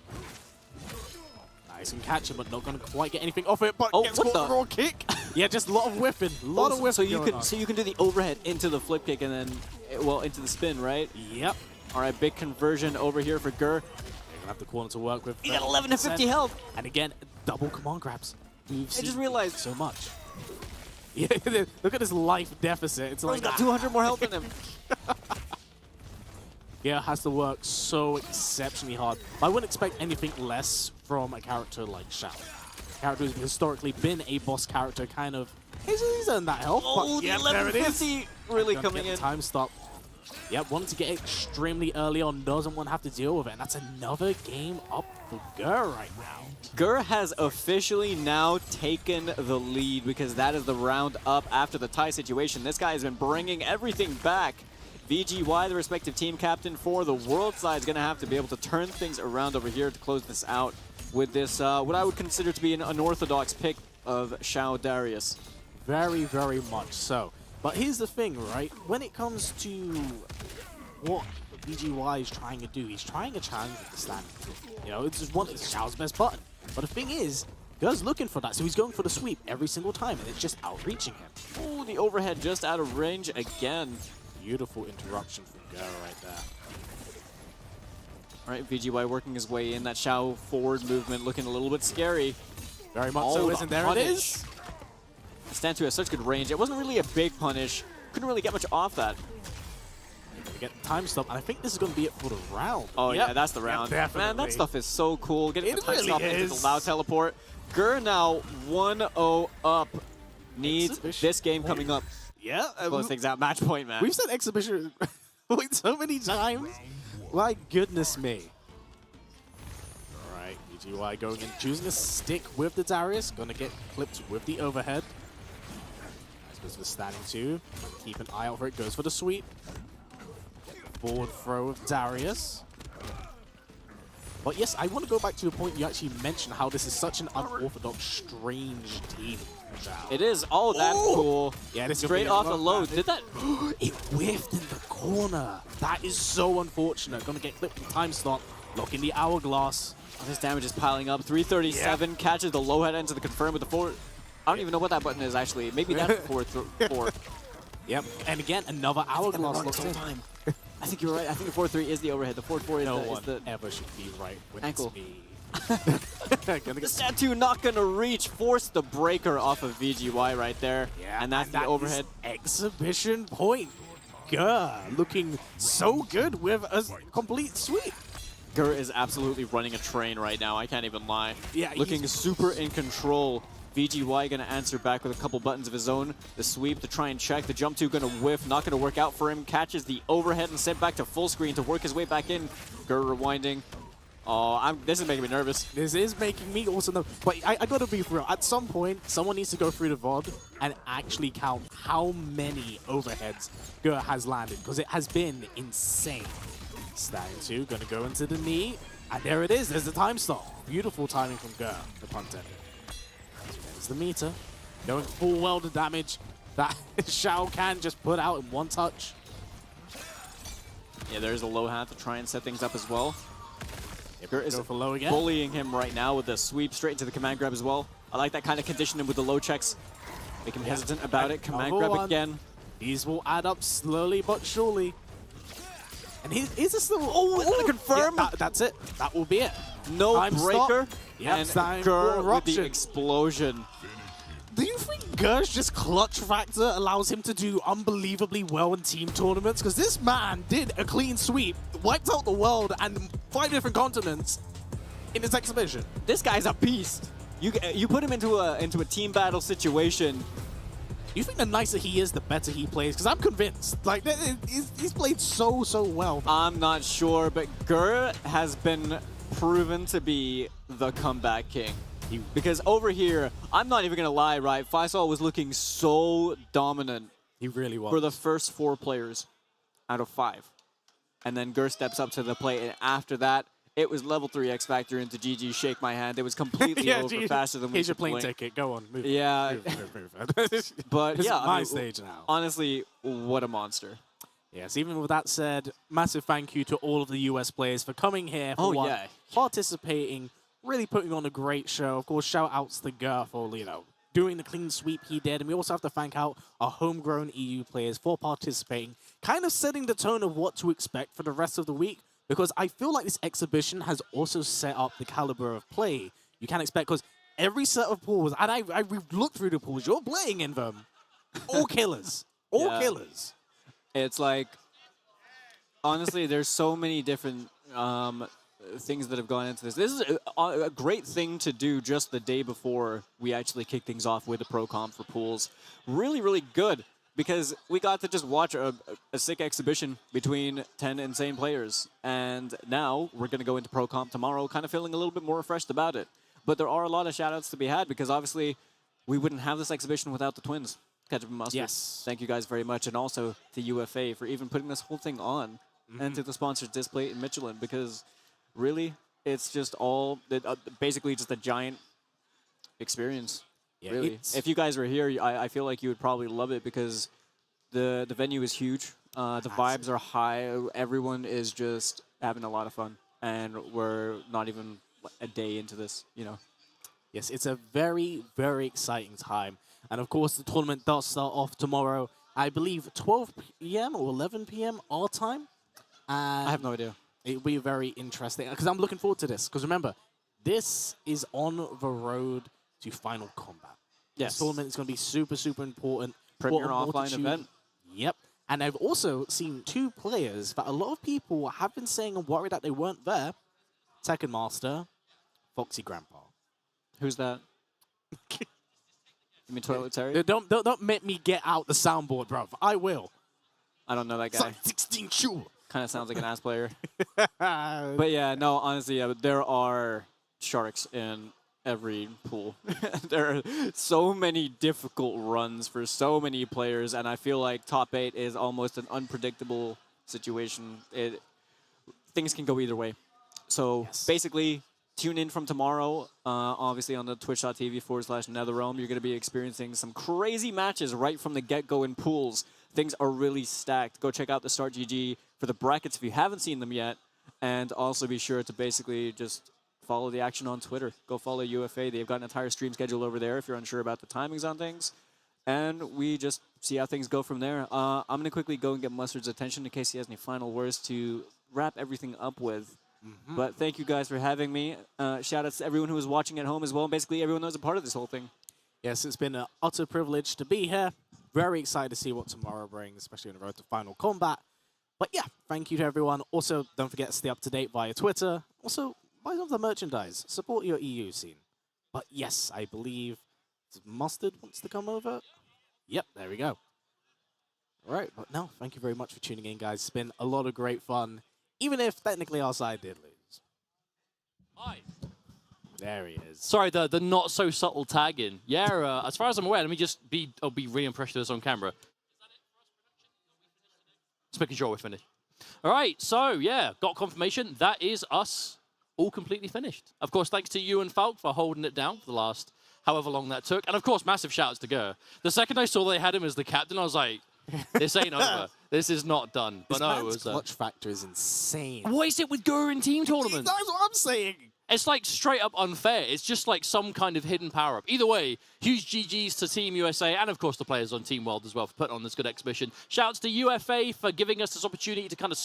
Nice and catch him, but not gonna quite get anything off it, but gets caught the raw kick. Yeah, just a lot of whipping. A lot of whipping. So you can do the overhead into the flip kick and then, well, into the spin, right? Yep. All right, big conversion over here for Gur. They're gonna have the corner to work with. He got 11 to 50 health. And again, double command grabs. I just realized so much. Yeah, look at this life deficit. It's like he's got 200 more health in him. Yeah, has to work so exceptionally hard. I wouldn't expect anything less from a character like Shao. A character who's historically been a boss character, kind of. He's earned that health. Oh, the 1150 really coming in. Time stop. Yep, wanted to get it extremely early on, doesn't want to have to deal with it, and that's another game up for Gur right now. Gur has officially now taken the lead, because that is the round up after the tie situation. This guy has been bringing everything back. VGY, the respective team captain for the world side, is going to have to be able to turn things around over here to close this out with this, what I would consider to be an unorthodox pick of Shao Darius. Very, very much so. But here's the thing, right? When it comes to what VGY is trying to do, he's trying to challenge with the standing. You know, it's just it's Shao's best button. But the thing is, Gur's looking for that, so he's going for the sweep every single time, and it's just outreaching him. Oh, the overhead just out of range again. Beautiful interruption from Gur right there. All right, VGY working his way in. That Shao forward movement looking a little bit scary. Very much so, isn't there? It is. Stantu has such good range. It wasn't really a big punish. Couldn't really get much off that. We get the time stop, and I think this is going to be it for the round. Oh, yeah, that's the round. Man, that stuff is so cool. Getting the time stop into the loud teleport. Gur now 1-0 up. Needs this game coming up. Yeah. Close things out. Match point, man. We've said exhibition point so many times. My goodness me. All right, VGY going and choosing a stick with the Darius. Going to get clipped with the overhead. Goes for standing two. Keep an eye out for it. Goes for the sweep. Forward throw of Darius. But yes, I want to go back to the point you actually mentioned, how this is such an unorthodox, strange team. It is. Oh, that's cool. Yeah, this straight off the low. Did that? It whiffed in the corner. That is so unfortunate. Gonna get clipped from time stop. Locking the hourglass. Oh, this damage is piling up. 337 catches the low head into the confirm with the forward. I don't even know what that button is actually. Maybe that's the 4. Yep. And again, another hourglass. Time. I think you're right. I think the 4-3 is the overhead. The 4-4 is no the one ever should be right when ankle. It's me. The Satu not gonna reach, force the breaker off of VGY right there. Yeah, and that's the overhead. Exhibition point. Grr, looking so good with a complete sweep. Grr is absolutely running a train right now, I can't even lie. Yeah, looking super in control. VGY gonna answer back with a couple buttons of his own. The sweep to try and check. The jump 2 gonna whiff, not gonna work out for him. Catches the overhead and sent back to full screen to work his way back in. Grr rewinding. Oh, this is making me nervous. This is making me also nervous. But I gotta be real. At some point, someone needs to go through the VOD and actually count how many overheads Grr has landed, because it has been insane. Stand 2 gonna go into the knee, and there it is. There's the time stop. Beautiful timing from Grr, the punt tender. There's the meter. Going full well to damage that Shao Kahn just put out in one touch. Yeah, there's a low hat to try and set things up as well. Grr is for low again. bullying him right now with the sweep straight into the command grab as well. I like that kind of conditioning with the low checks. Make him hesitant about it. Command grab again. These will add up slowly but surely. And here's a still. Oh, it's gonna confirm. Yeah, that's it. That will be it. No Time breaker. Yep, and time Grr for with eruption. the explosion. Do you think Grr's just clutch factor allows him to do unbelievably well in team tournaments? Because this man did a clean sweep, wiped out the world and 5 different continents in his exhibition. This guy's a beast. You put him into a team battle situation. You think the nicer he is, the better he plays? Because I'm convinced. Like, he's played so well. I'm not sure, but Grr has been proven to be the comeback king. Because over here, I'm not even going to lie, right? Faisal was looking so dominant. He really was. For the first 4 players out of 5. And then Grr steps up to the plate, and after that, it was level 3 X Factor into GG, shake my hand. It was completely over faster than we Here's your could plane blink. ticket. Go on. Move. Yeah. Move. But this yeah, is my stage now. Honestly, what a monster. Yes, even with that said, massive thank you to all of the US players for coming here, for participating, really putting on a great show. Of course, shout outs to Grr for, doing the clean sweep he did. And we also have to thank out our homegrown EU players for participating, kind of setting the tone of what to expect for the rest of the week. Because I feel like this exhibition has also set up the caliber of play you can expect. Because every set of pools, and I looked through the pools, you're playing in them. All killers. All killers. It's like, honestly, there's so many different things that have gone into this. This is a great thing to do just the day before we actually kick things off with the Pro Comp for pools. Really, really good, because we got to just watch a sick exhibition between 10 insane players. And now we're going to go into Pro Comp tomorrow, kind of feeling a little bit more refreshed about it. But there are a lot of shout-outs to be had, because obviously we wouldn't have this exhibition without the twins. Ketchup and Mustard. Yes. Thank you guys very much. And also to UFA for even putting this whole thing on. And to the sponsors Display and Michelin, because really, it's just all basically just a giant experience. Yeah, really, if you guys were here, I feel like you would probably love it, because the venue is huge. The vibes are high. Everyone is just having a lot of fun, and we're not even a day into this. Yes, it's a very, very exciting time. And of course, the tournament does start off tomorrow, I believe 12 p.m. or 11 p.m. our time. And I have no idea. It'll be very interesting, because I'm looking forward to this. Because remember, this is on the road to Final Combat. Yes. This tournament is going to be super, super important. Premier Important offline event. Yep. And I've also seen 2 players that a lot of people have been saying and worried that they weren't there. Tekken Master, Foxy Grandpa. Who's that? You mean Toilet Terry? Don't make me get out the soundboard, bruv. I will. I don't know that guy. It's like 16 Chew. Kind of sounds like an ass player. But yeah, no, honestly, there are sharks in every pool. There are so many difficult runs for so many players, and I feel like top 8 is almost an unpredictable situation. Things can go either way. So basically, tune in from tomorrow, obviously on the twitch.tv/NetherRealm. You're going to be experiencing some crazy matches right from the get-go in pools. Things are really stacked. Go check out the Start GG for the brackets if you haven't seen them yet. And also be sure to basically just follow the action on Twitter. Go follow UFA. They've got an entire stream schedule over there if you're unsure about the timings on things. And we just see how things go from there. I'm going to quickly go and get Mustard's attention in case he has any final words to wrap everything up with. But thank you guys for having me. Shout outs to everyone who was watching at home as well. Basically, everyone that was a part of this whole thing. Yes, it's been an utter privilege to be here. Very excited to see what tomorrow brings, especially on the road to Final Combat. But yeah, thank you to everyone. Also, don't forget to stay up to date via Twitter. Also, buy some of the merchandise. Support your EU scene. But yes, I believe Mustard wants to come over. Yep, there we go. All right, but no, thank you very much for tuning in, guys. It's been a lot of great fun, even if technically our side did lose. Hi. There he is. Sorry, the not so subtle tagging. Yeah, as far as I'm aware, let me just I'll be really impressed with this on camera. Just making sure we're finished. All right, so yeah, got confirmation. That is us all completely finished. Of course, thanks to you and Falk for holding it down for the last however long that took. And of course, massive shouts to Gur. The second I saw they had him as the captain, I was like, this ain't over. This is not done. But this no, man's it was clutch factor is insane. What is it with Gur in team tournaments? That's what I'm saying. It's like straight up unfair. It's just like some kind of hidden power up. Either way, huge GGs to Team USA and of course the players on Team World as well for putting on this good exhibition. Shouts to UFA for giving us this opportunity to kind of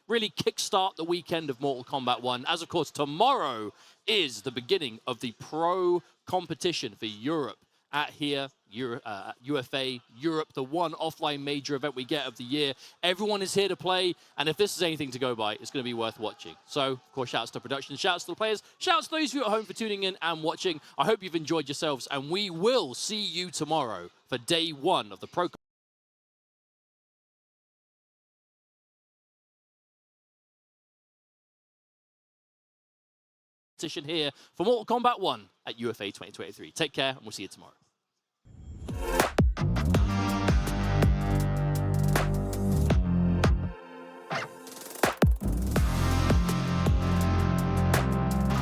really kickstart the weekend of Mortal Kombat 1. As of course tomorrow is the beginning of the pro competition for Europe at here, UFA Europe, the one offline major event we get of the year. Everyone is here to play, and if this is anything to go by, it's going to be worth watching. So, of course, shouts to production, shouts to the players, shouts to those of you at home for tuning in and watching. I hope you've enjoyed yourselves, and we will see you tomorrow for day one of the pro competition here for Mortal Kombat 1 at UFA 2023. Take care, and we'll see you tomorrow.